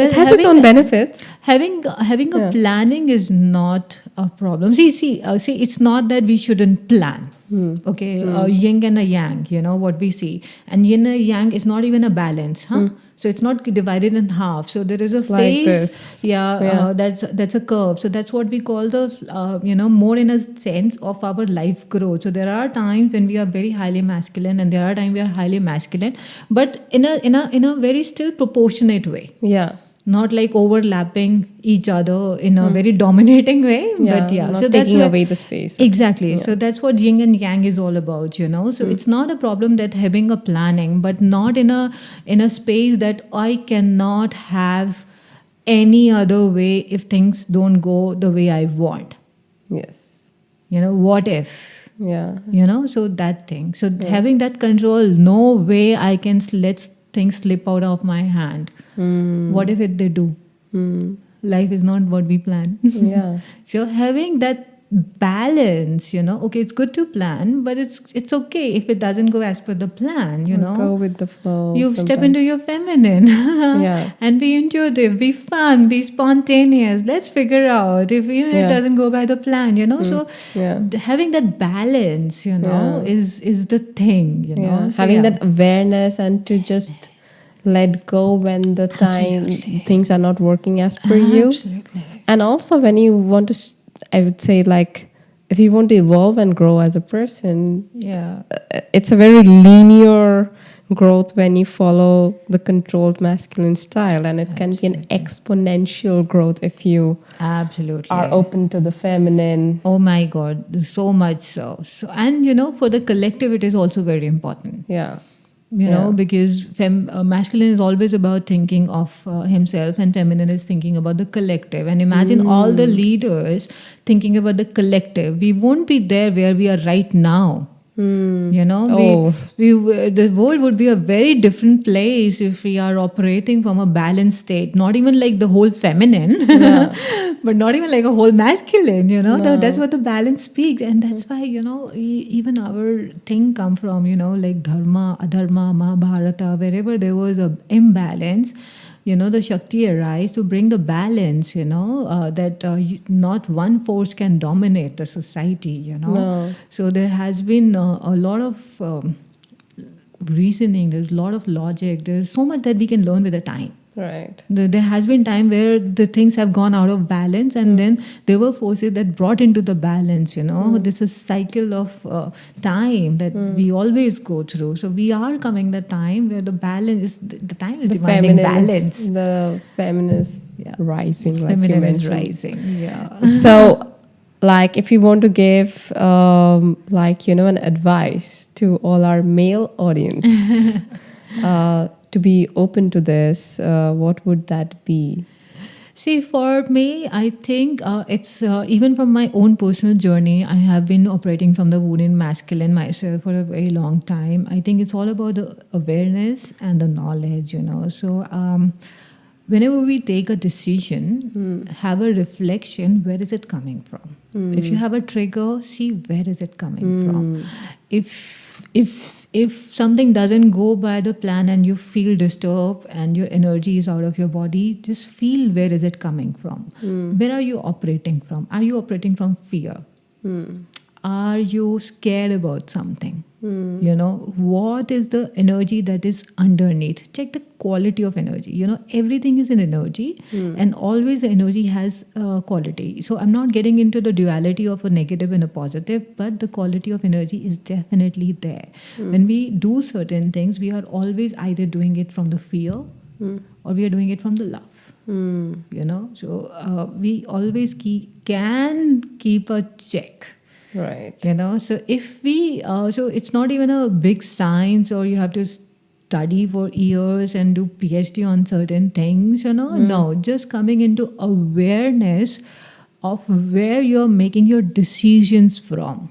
It has its own benefits. Having a planning is not a problem. See, it's not that we shouldn't plan. Okay, yin and a yang, what we see. And yin and yang is not even a balance, huh? So it's not divided in half. So there is a It's like phase. this. That's a curve. So that's what we call the, more in a sense of our life growth. So there are times when we are very highly masculine, and there are times we are highly masculine, but in a very still proportionate way. Yeah. Not like overlapping each other in a very dominating way, but yeah. Not So that's taking where- away the space. Exactly. Yeah. So that's what yin and yang is all about, So it's not a problem that having a planning, but not in a space that I cannot have any other way if things don't go the way I want. Yes. What if? Yeah. So that thing. So having that control, no way I can let things slip out of my hand. What if they do? Life is not what we plan. Yeah. So having that balance, okay, it's good to plan, but it's okay if it doesn't go as per the plan, Go with the flow. You step sometimes. into your feminine Yeah. and be intuitive, be fun, be spontaneous. Let's figure out if even it doesn't go by the plan, So having that balance, is the thing, Yeah. So, Having that awareness and to just let go when the time things are not working as per you. Absolutely. And also when you want to, I would say, like, if you want to evolve and grow as a person, Yeah. it's a very linear growth when you follow the controlled masculine style, and it can be an exponential growth if you Absolutely. are open to the feminine. Oh my God, so much so. And for the collective, it is also very important. Yeah. Because masculine is always about thinking of himself, and feminine is thinking about the collective. And imagine all the leaders thinking about the collective. We won't be there where we are right now You know, Oh. the world would be a very different place if we are operating from a balanced state. Not even like the whole feminine, but not even like a whole masculine. You know, that's what the balance speaks, and that's why even our thing come from like dharma, adharma, Mahabharata, wherever there was a imbalance. The Shakti arise to bring the balance, that not one force can dominate the society. No. So there has been a lot of reasoning, there's a lot of logic, there's so much that we can learn with the time. Right. There has been time where the things have gone out of balance, and then there were forces that brought into the balance. This is cycle of time that we always go through. So we are coming the time where the balance is the time is demanding balance. The feminist rising, like you Feminine is mentioned. rising. Yeah. So, like, if you want to give, an advice to all our male audience to be open to this, what would that be? See, for me, I think it's even from my own personal journey, I have been operating from the wounded masculine myself for a very long time. I think it's all about the awareness and the knowledge. So, whenever we take a decision, have a reflection, where is it coming from? If you have a trigger, see where is it coming from. If something doesn't go by the plan and you feel disturbed and your energy is out of your body, just feel where is it coming from. Where are you operating from? Are you operating from fear? Are you scared about something? What is the energy that is underneath? Check the quality of energy. Everything is an energy, and always the energy has quality. So I'm not getting into the duality of a negative and a positive, but the quality of energy is definitely there. When we do certain things, we are always either doing it from the fear or we are doing it from the love. So we always can keep a check. Right. So if we, so it's not even a big science or you have to study for years and do PhD on certain things, No, just coming into awareness of where you're making your decisions from,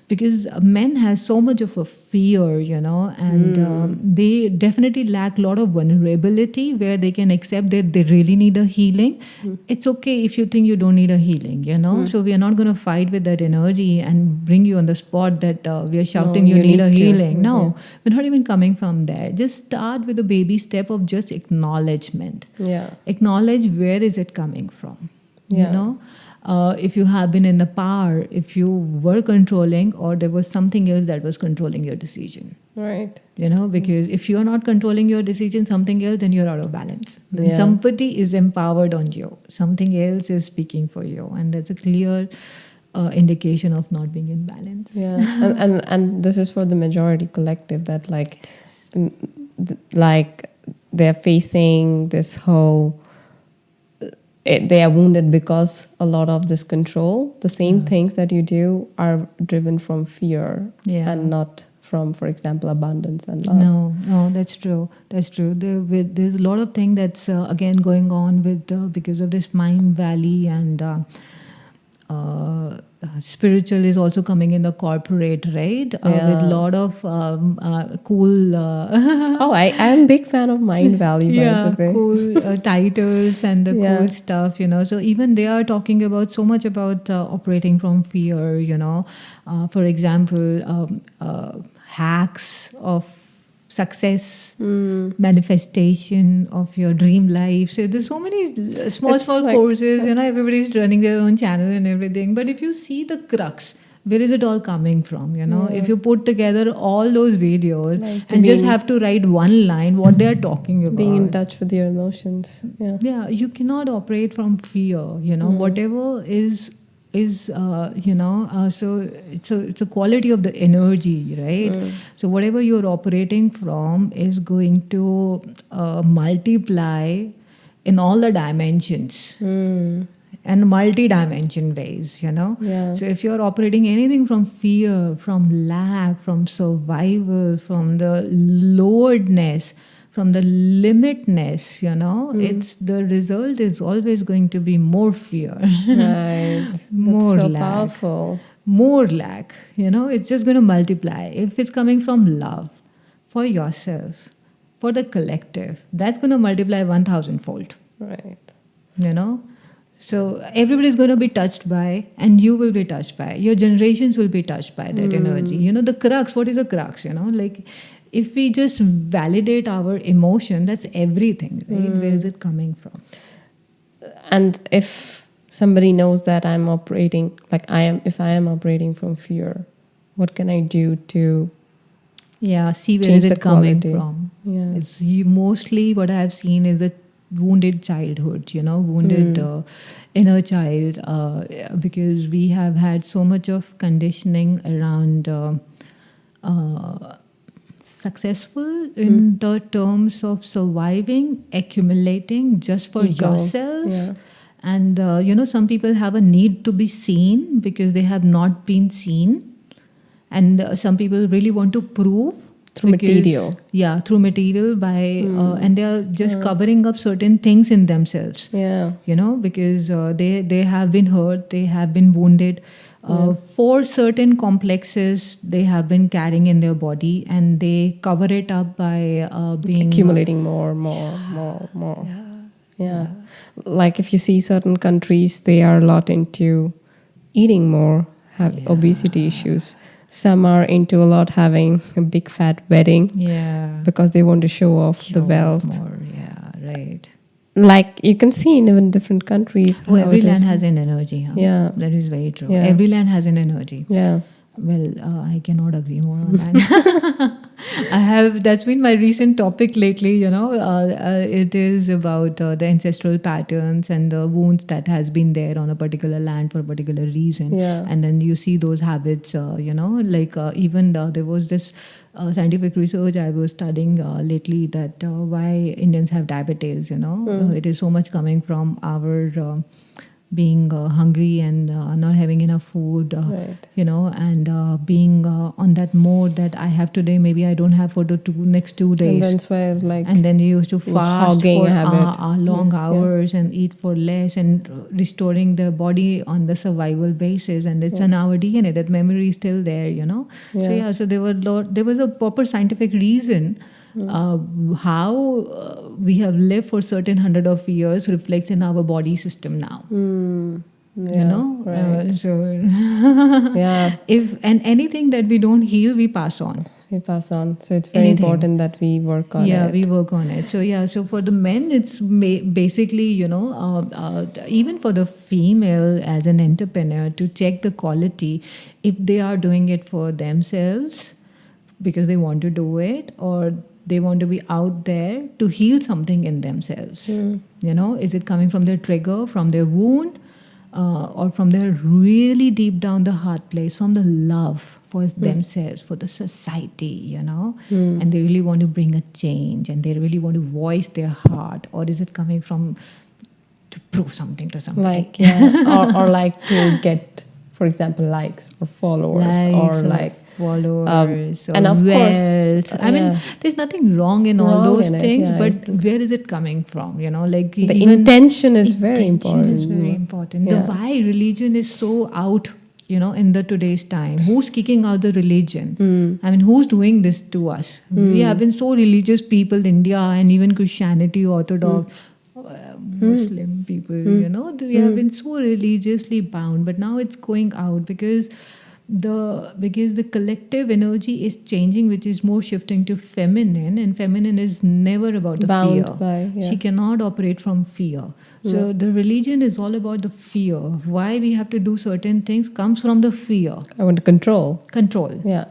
because men has so much of a fear, and they definitely lack a lot of vulnerability where they can accept that they really need a healing. It's okay if you think you don't need a healing, So we are not going to fight with that energy and bring you on the spot that we are shouting you need a healing. No, we're not even coming from there. Just start with a baby step of just acknowledgement. Yeah. Acknowledge where is it coming from. If you have been in the power, if you were controlling or there was something else that was controlling your decision. Right. Because if you're not controlling your decision, something else, then you're out of balance. Then somebody is empowered on you. Something else is speaking for you. And that's a clear indication of not being in balance. Yeah. and this is for the majority collective that they're facing this whole... they are wounded because a lot of this control, the same things that you do are driven from fear and not from, for example, abundance and love. No, that's true. That's true. There's a lot of things that's again going on with because of this mind valley and spiritual is also coming in the corporate, right? With a lot of cool... I am a big fan of Mind Valley, by the way. Cool titles and the cool stuff, So even they are talking about so much about operating from fear, For example, hacks of success, manifestation of your dream life. So there's so many small courses, everybody's running their own channel and everything. But if you see the crux, where is it all coming from? If you put together all those videos and just have to write one line, what they are talking about. Being in touch with your emotions. Yeah, you cannot operate from fear, whatever is so it's a quality of the energy, right? So whatever you're operating from is going to multiply in all the dimensions and multi-dimension ways, So if you're operating anything from fear, from lack, from survival, from the loweredness, from the limitness, it's the result is always going to be more fear. Right. More That's so lack. powerful. more lack, it's just going to multiply. If it's coming from love for yourself, for the collective, that's going to multiply 1,000 fold, Right. you know. So everybody's going to be touched by, and you will be touched by. Your generations will be touched by that energy. The crux, what is a crux? Like if we just validate our emotion, that's everything, right? Where is it coming from? And if somebody knows that I'm operating, like if I am operating from fear, what can I do to See where change is the it coming quality? from? Yeah. It's mostly what I have seen is a wounded childhood, wounded inner child, because we have had so much of conditioning around successful in the terms of surviving, accumulating just for Ego. yourself. Yeah. And, some people have a need to be seen because they have not been seen. And some people really want to prove Through material. Yeah, through material and they are just covering up certain things in themselves. Yeah. Because they have been hurt, they have been wounded. For certain complexes they have been carrying in their body, and they cover it up by being Accumulating more. Yeah. Like if you see certain countries, they are a lot into eating more, have obesity issues. Some are into a lot having a big fat wedding because they want to show off the wealth. More. Yeah, right. Like you can see in even different countries. Every land has an energy. Huh? Yeah. That is very true. Yeah. Every land has an energy. Yeah. Well, I cannot agree more on that. That's been my recent topic lately, it is about the ancestral patterns and the wounds that has been there on a particular land for a particular reason. Yeah. And then you see those habits, even there was this scientific research I was studying lately that why Indians have diabetes, it is so much coming from our being hungry and not having enough food, Right. And being on that mode that I have today, maybe I don't have for the next 2 days. And that's why it's like And then you used to fast hogging for habit. long hours and eat for less and restoring the body on the survival basis. And it's in our DNA. That memory is still there, So there was a proper scientific reason how we have lived for certain hundred of years reflects in our body system now. Right. Yeah. If and anything that we don't heal, we pass on. We pass on. So it's very Anything. important that we work on it. We work on it. So for the men, it's basically, even for the female as an entrepreneur to check the quality if they are doing it for themselves because they want to do it, or they want to be out there to heal something in themselves. Is it coming from their trigger, from their wound, or from their really deep down the heart place, from the love for themselves, for the society, and they really want to bring a change and they really want to voice their heart, or is it coming from to prove something to somebody? Like, yeah, or like to get, for example, likes or followers, or like followers, or and of wealth. course, I mean, there's nothing wrong in all Wrong those in it, things, yeah, but where is it coming from? Like the even intention is very intention important. is very important. Yeah. The why religion is so out, in the today's time. Who's kicking out the religion? I mean, who's doing this to us? We have been so religious people, India, and even Christianity, Orthodox. Muslim people, they have been so religiously bound, but now it's going out because the collective energy is changing, which is more shifting to feminine, and feminine is never about the Bound fear. by, yeah. She cannot operate from fear. So the religion is all about the fear. Why we have to do certain things comes from the fear. I want to control. Control. Yeah.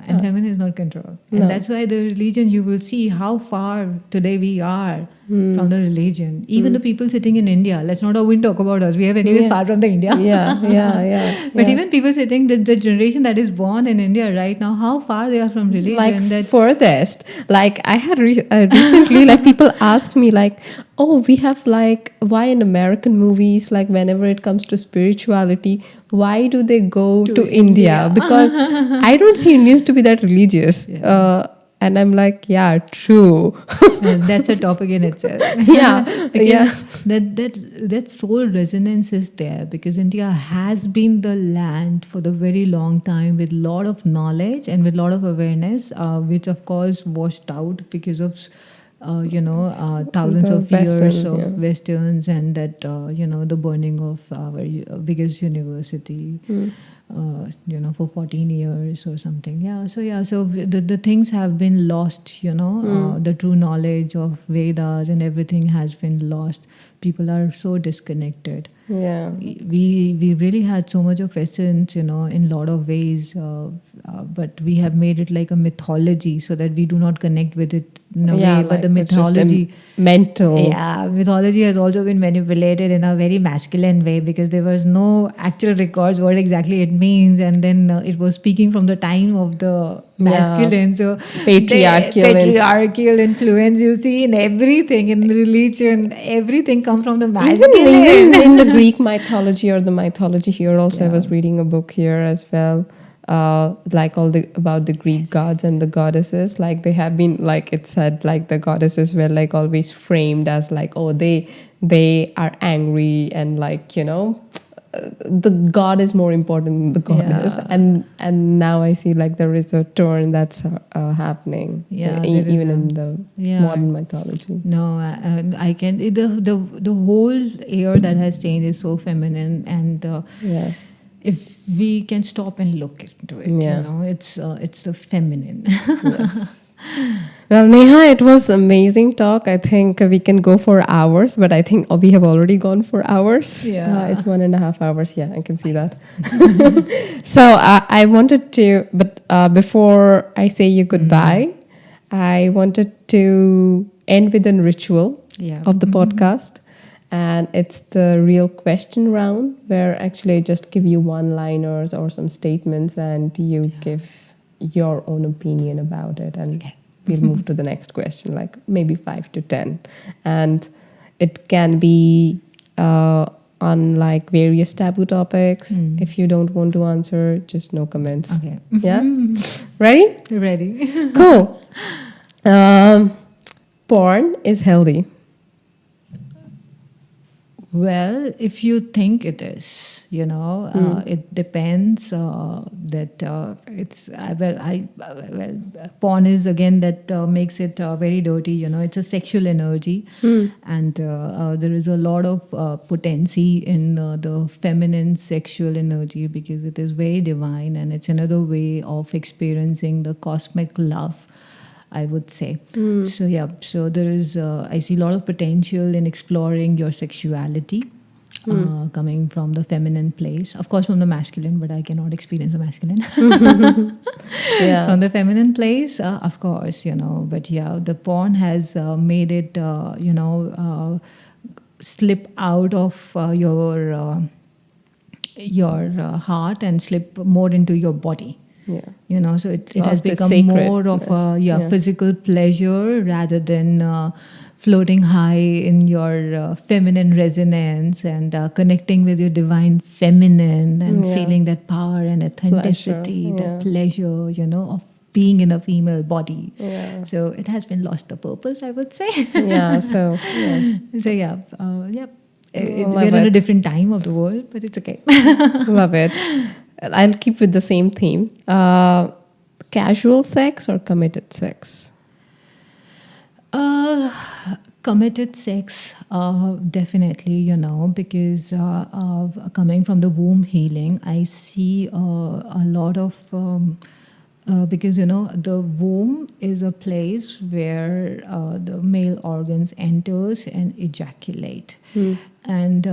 And feminine is not control. And No. that's why the religion, you will see how far today we are from the religion. Even the people sitting in India, let's not even talk about us. We have anyways far from the India. Yeah. But even people sitting, the generation that is born in India right now, how far they are from religion. Like furthest, like I had recently, like people ask me like, oh, we have like, why in American movies, like whenever it comes to spirituality, why do they go to India? Because I don't see Indians to be that religious. And I'm like, yeah, true. That's a topic in itself. Yeah, Because yeah. that soul resonance is there, because India has been the land for the very long time with lot of knowledge and with lot of awareness, which of course washed out because of thousands The of years Western, of yeah. westerns, and that the burning of our biggest university. For 14 years or something. So the things have been lost, the true knowledge of Vedas and everything has been lost. People are so disconnected. Yeah. We really had so much of essence, in a lot of ways, but we have made it like a mythology so that we do not connect with it in a Yeah, way. But like the it's just mythology, mental. yeah, mythology has also been manipulated in a very masculine way, because there was no actual records what exactly it means, and then it was speaking from the time of the Yeah. masculine. So Patriarchal patriarchal influence you see in everything, in religion, everything comes from the even masculine. in the Greek mythology or the mythology here also, I Yeah. was reading a book here as well. Like all the about the Greek gods and the goddesses, like they have been, like it said, like the goddesses were like always framed as like, oh, they are angry, and like, the god is more important than the goddess. Yeah. And now I see like there is a turn that's happening, Yeah, there is even a, in the yeah. modern mythology. No, I can. The whole air that has changed is so feminine, and Yeah. if we can stop and look into it, Yeah. it's the feminine. Yes. Well, Neha, it was amazing talk. I think we can go for hours, but I think we have already gone for hours. Yeah. It's 1.5 hours. Yeah, I can see that. So I wanted to, but before I say you goodbye, I wanted to end with a ritual Yeah. of the podcast. And it's the real question round, where actually I just give you one-liners or some statements, and you give your own opinion about it, and Okay. we'll move to the next question, like maybe 5 to 10. And it can be on like various taboo topics. If you don't want to answer, just no comments. Okay. Yeah. Ready? Ready. Cool. Porn is healthy. Well, if you think it is, it depends. It's porn is again that makes it very dirty. It's a sexual energy, and there is a lot of potency in the feminine sexual energy, because it is very divine, and it's another way of experiencing the cosmic love, I would say. So there is, I see a lot of potential in exploring your sexuality, coming from the feminine place. Of course, from the masculine, but I cannot experience the masculine. Yeah. From the feminine place, of course, but yeah, the porn has made it, slip out of your heart and slip more into your body. Yeah. So it has Lost its become more of a sacredness. Yeah. physical pleasure, rather than floating high in your feminine resonance, and connecting with your divine feminine, and Yeah. feeling that power and authenticity, Pleasure, that pleasure, of being in a female body. Yeah. So it has been lost the purpose, I would say. Yeah. So yeah. So yeah, yeah. Love We're in a it. different time of the world, but it's okay. Love it. I'll keep with the same theme. Casual sex or committed sex? Uh, Committed sex, definitely, because coming from the womb healing, I see a lot of, because, the womb is a place where the male organs enters and ejaculate. And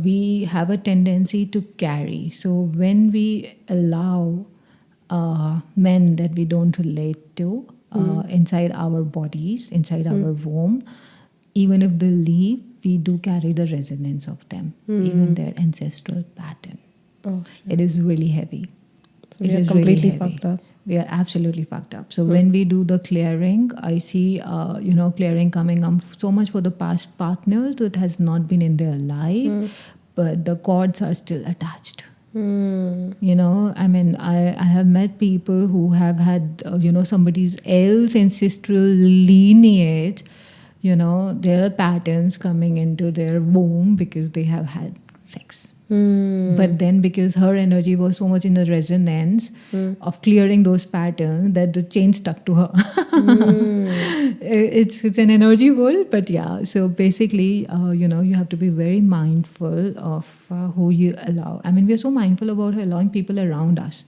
we have a tendency to carry. So when we allow men that we don't relate to inside our bodies, inside our womb, even if they leave, we do carry the resonance of them, even their ancestral pattern. Oh, It is really heavy. so It we are is completely really heavy. fucked up. We are absolutely fucked up. So when we do the clearing, I see, clearing coming up so much for the past partners that has not been in their life, but the cords are still attached. I mean, I have met people who have had, somebody's else ancestral lineage. There are patterns coming into their womb because they have had sex. But then, because her energy was so much in the resonance of clearing those patterns, that the chain stuck to her. It's an energy world, but yeah. So basically, you have to be very mindful of who you allow. I mean, we are so mindful about allowing people around us.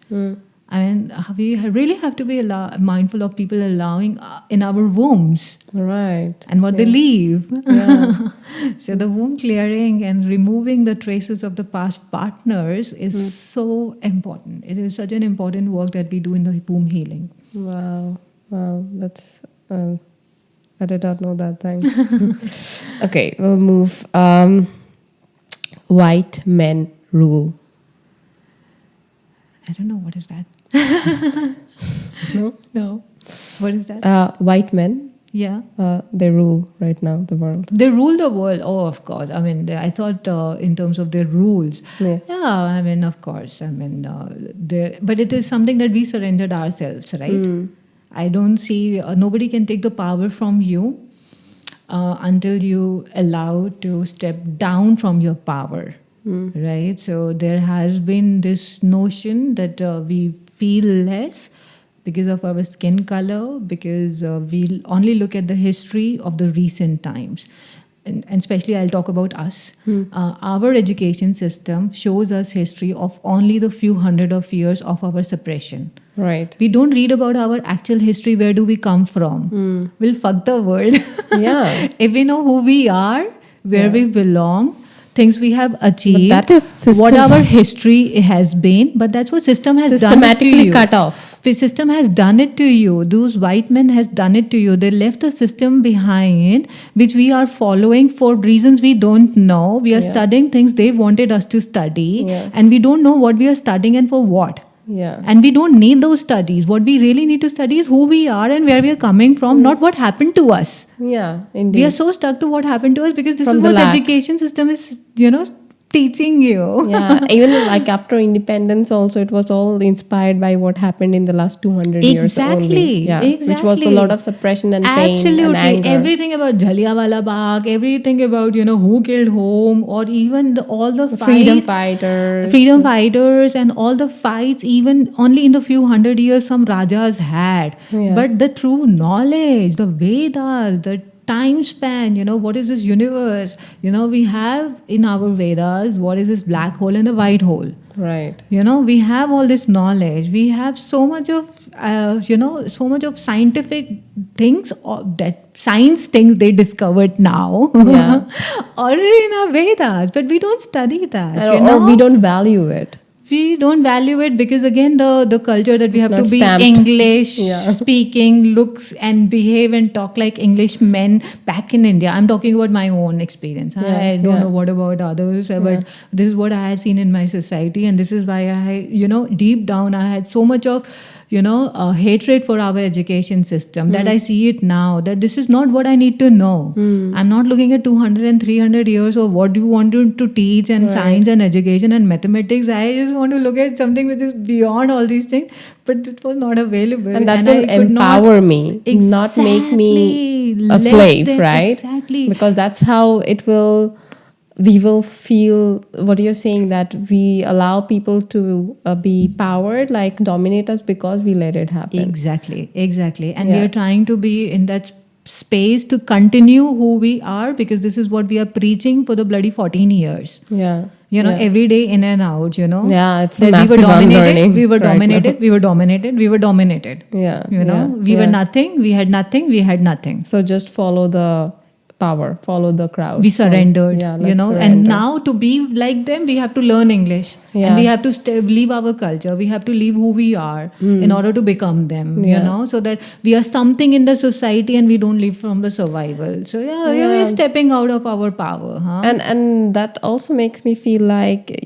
I mean, we really have to be mindful of people allowing in our wombs. Right. And what they leave. Yeah. So the womb clearing and removing the traces of the past partners is so important. It is such an important work that we do in the womb healing. Wow. Wow. That's, I did not know that. Thanks. Okay, we'll move. White men rule. I don't know, what is that? No? No. What is that? White men, Yeah. they rule right now the world. They rule the world. Oh, of course. I mean, I thought in terms of their rules. Yeah. I mean, of course. I mean, but it is something that we surrendered ourselves, right? I don't see, nobody can take the power from you until you allow to step down from your power, right? So there has been this notion that we feel less because of our skin color, because we'll only look at the history of the recent times. And especially I'll talk about us. Our education system shows us history of only the few hundred of years of our suppression. Right. We don't read about our actual history. Where do we come from? We'll fuck the world. Yeah. If we know who we are, where we belong, things we have achieved, But that is what our history has been, but that's what system has done it to systematically you. cut off. The system has done it to you. Those white men has done it to you. They left a system behind which we are following for reasons we don't know. We are studying things they wanted us to study, and we don't know what we are studying and for what. Yeah. And we don't need those studies. What we really need to study is who we are and where we are coming from, not what happened to us. Yeah, indeed. We are so stuck to what happened to us because this From is the what lack. education system is, teaching you. Yeah, even like after independence also, it was all inspired by what happened in the last 200 years only. Yeah, which was a lot of suppression and pain and anger. Everything about Jallianwala Bagh, everything about, who killed whom, or even all the Freedom fights, fighters. and all the fights, even only in the few hundred years some Rajas had. Yeah. But the true knowledge, the Vedas, the time span, what is this universe? We have in our Vedas, what is this black hole and a white hole? Right. We have all this knowledge. We have so much of, so much of scientific things, that science things they discovered now, Yeah. already in our Vedas, but we don't study that. Or we don't value it. We don't value it because, again, the culture that we It's have to not be stamped. English Yeah. speaking, looks and behave and talk like English men back in India. I'm talking about my own experience. I don't know what about others, but this is what I have seen in my society, and this is why I, deep down, I had so much of, hatred for our education system that I see it now, that this is not what I need to know. I'm not looking at 200 and 300 years of what do you want to teach and science and education and mathematics. I just want to look at something which is beyond all these things, but it was not available. And that I will could empower me, not make me a Less slave, than- right? Exactly. Because that's how we will feel what you're saying, that we allow people to be powered, like dominate us because we let it happen. Exactly. And we are trying to be in that space to continue who we are, because this is what we are preaching for the bloody 14 years. Yeah. Every day in and out, Yeah, it's a that massive we were dominated, unlearning we were right dominated, now. we were dominated, we were dominated. Yeah. We were nothing, we had nothing, we had nothing. So just follow the power, follow the crowd. We surrendered, let's and surrender. now to be like them, we have to learn English. Yeah. And we have to leave our culture. We have to leave who we are in order to become them, so that we are something in the society and we don't live from the survival. So, we are stepping out of our power. Huh? And that also makes me feel like,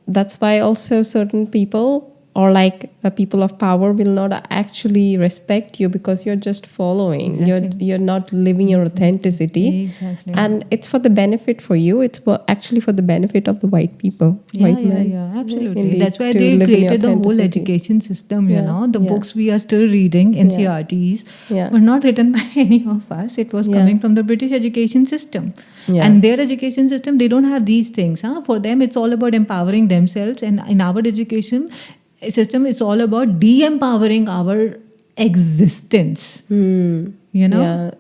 that's why also certain people or like people of power will not actually respect you because you're just following. Exactly. You're not living your authenticity. Exactly. And it's for the benefit for you. It's actually for the benefit of the white people, Yeah, white yeah, men. yeah, absolutely. Indeed, That's why to they live in your created the whole authenticity. education system, Yeah, The yeah. books we are still reading, NCRTs, Yeah. were not written by any of us. It was Yeah. coming from the British education system. Yeah. And their education system, they don't have these things. Huh? For them, it's all about empowering themselves. And in our education system, it's all about de-empowering our existence. Yeah,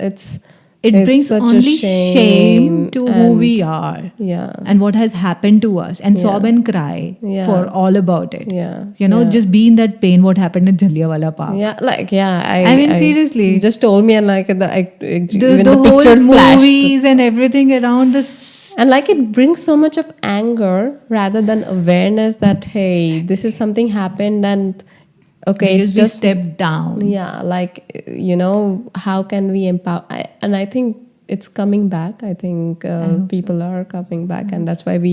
It brings such only a shame to who we are. Yeah. And what has happened to us, and sob Yeah. and cry Yeah. for all about it. Yeah. Just be in that pain, what happened in Jallianwala Bagh. Yeah, I mean, seriously. You just told me, and like even The the whole pictures flashed. movies and everything around this. And like it brings so much of anger rather than awareness that hey, this is something happened, and okay, it's Because we just step down. yeah, like how can we empower? And I think it's coming back. I think people are coming back, and that's why we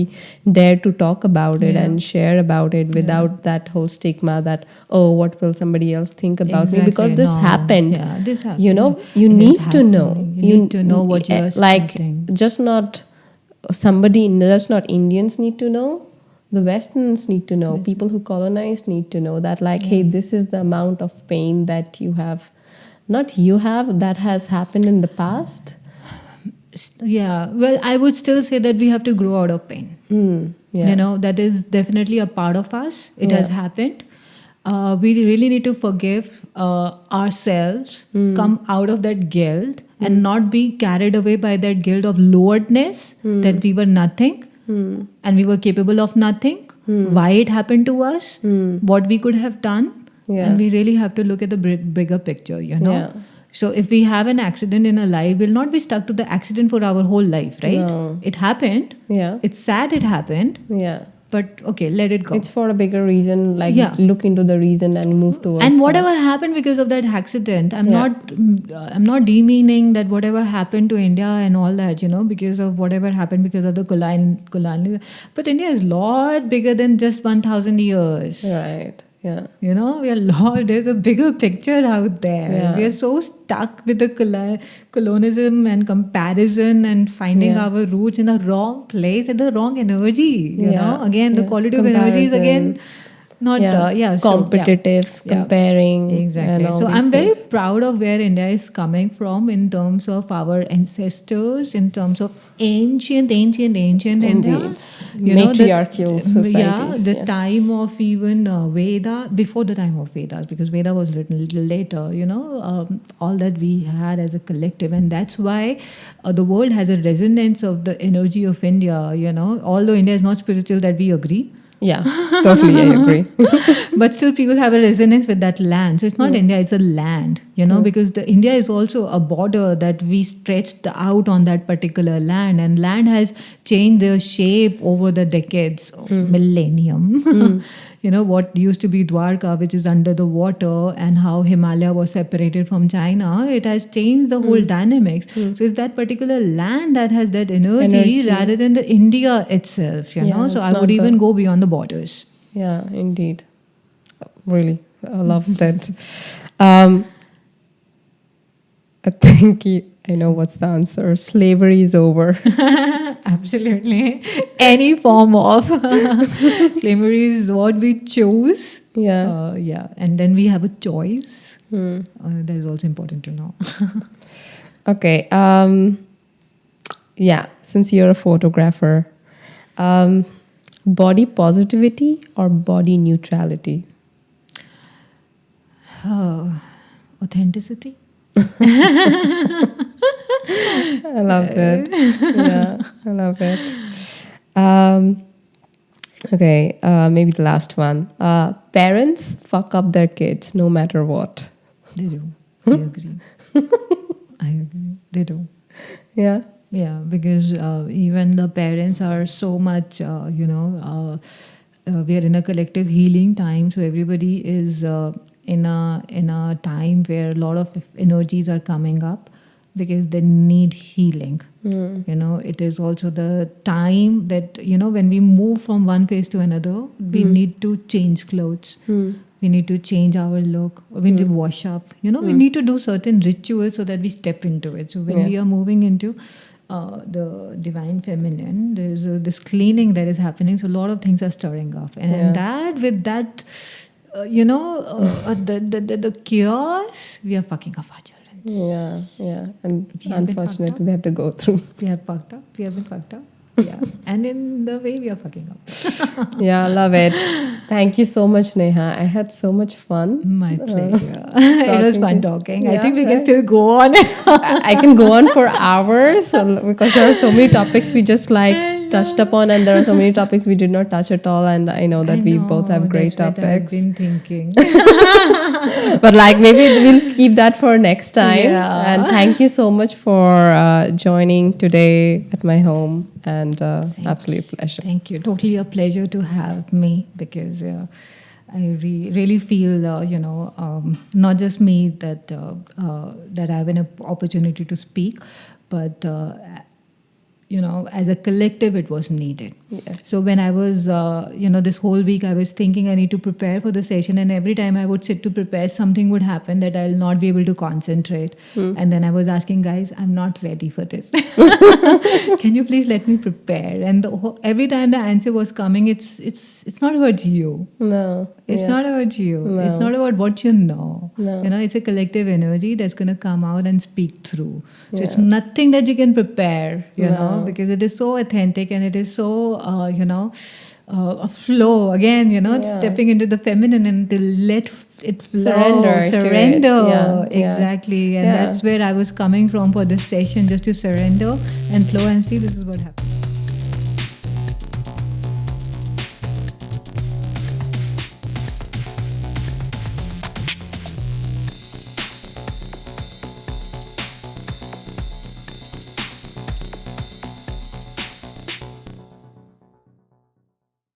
dare to talk about it and share about it without that whole stigma that oh, what will somebody else think about me? Because this happened. Yeah, this happened. You It is need to know. happening. You need to know what you are like starting. just not just not Indians need to know. The Westerns need to know. People who colonized need to know that, like, hey, this is the amount of pain that you have, not you have, that has happened in the past. Yeah, well, I would still say that we have to grow out of pain. Yeah. That is definitely a part of us. It has happened. We really need to forgive ourselves, come out of that guilt, and not be carried away by that guilt of loweredness, that we were nothing and we were capable of nothing, why it happened to us, what we could have done. Yeah. And we really have to look at the bigger picture, Yeah. So if we have an accident in our life, we'll not be stuck to the accident for our whole life, right? No. It happened. Yeah. It's sad it happened. Yeah. But okay, let it go. It's for a bigger reason, like Yeah. look into the reason and move towards And that. whatever happened because of that accident, I'm Yeah. not demeaning that whatever happened to India and all that, because of whatever happened because of the colonialism. But India is a lot bigger than just 1,000 years. Right. Yeah. We are there's a bigger picture out there. Yeah. We are so stuck with the colonialism and comparison and finding our roots in the wrong place and the wrong energy. Again, the quality of energy is again not competitive, comparing. Exactly. And all So these I'm very things. proud of where India is coming from in terms of our ancestors, in terms of ancient India. Indeed. The- Matriarchal societies. the time of even Veda, before the time of Vedas, because Veda was written a little later, all that we had as a collective. And that's why the world has a resonance of the energy of India, although India is not spiritual, that we agree. Yeah, totally, I agree. But still people have a resonance with that land. So it's not India, it's a land, because the India is also a border that we stretched out on that particular land, and land has changed their shape over the decades, millennium. What used to be Dwarka, which is under the water, and how Himalaya was separated from China, it has changed the whole dynamics. So it's that particular land that has that energy rather than the India itself, Yeah, so it's I not would even the- go beyond the borders. Yeah, indeed. Really, I love that. I think I know what's the answer. Slavery is over. Absolutely. Any form of slavery is what we choose. Yeah. And then we have a choice. That is also important to know. Okay. Yeah, since you're a photographer, body positivity or body neutrality? Authenticity. I love it. Yeah, I love it. Okay, maybe the last one. Parents fuck up their kids no matter what. They do. I agree. I agree. They do. Yeah. Yeah, because even the parents are so much, we are in a collective healing time. So everybody is in a time where a lot of energies are coming up. because they need healing. It is also the time that, when we move from one phase to another, we need to change clothes. We need to change our look. We need to wash up. We need to do certain rituals so that we step into it. So when we are moving into the divine feminine, there's this cleaning that is happening. So a lot of things are stirring up. And the chaos, we are fucking up our children. And unfortunately, they have to go through. We have fucked up. We have been fucked up. Yeah, and in the way we are fucking up. Yeah, love it. Thank you so much, Neha. I had so much fun. My pleasure. It was fun talking. I think we can right. still go on. I can go on for hours because there are so many topics we just touched upon, and there are so many topics we did not touch at all. And I know that we both have great that's what I've topics. been thinking. But maybe we'll keep that for next time. Yeah. And thank you so much for joining today at my home. And absolute pleasure. Thank you. Totally a pleasure to have me, because I really feel, not just me that I have an opportunity to speak, but as a collective, it was needed. Yes. So when I was, this whole week, I was thinking I need to prepare for the session, and every time I would sit to prepare, something would happen that I'll not be able to concentrate. And then I was asking, guys, I'm not ready for this. Can you please let me prepare? And every time the answer was coming, it's not about you. No. It's not about you. No. It's not about what you know. No. It's a collective energy that's going to come out and speak through. So it's nothing that you can prepare, because it is so authentic, and it is so, a flow. Again, stepping into the feminine and to let it flow. Surrender. Exactly. And that's where I was coming from for this session, just to surrender and flow and see this is what happens.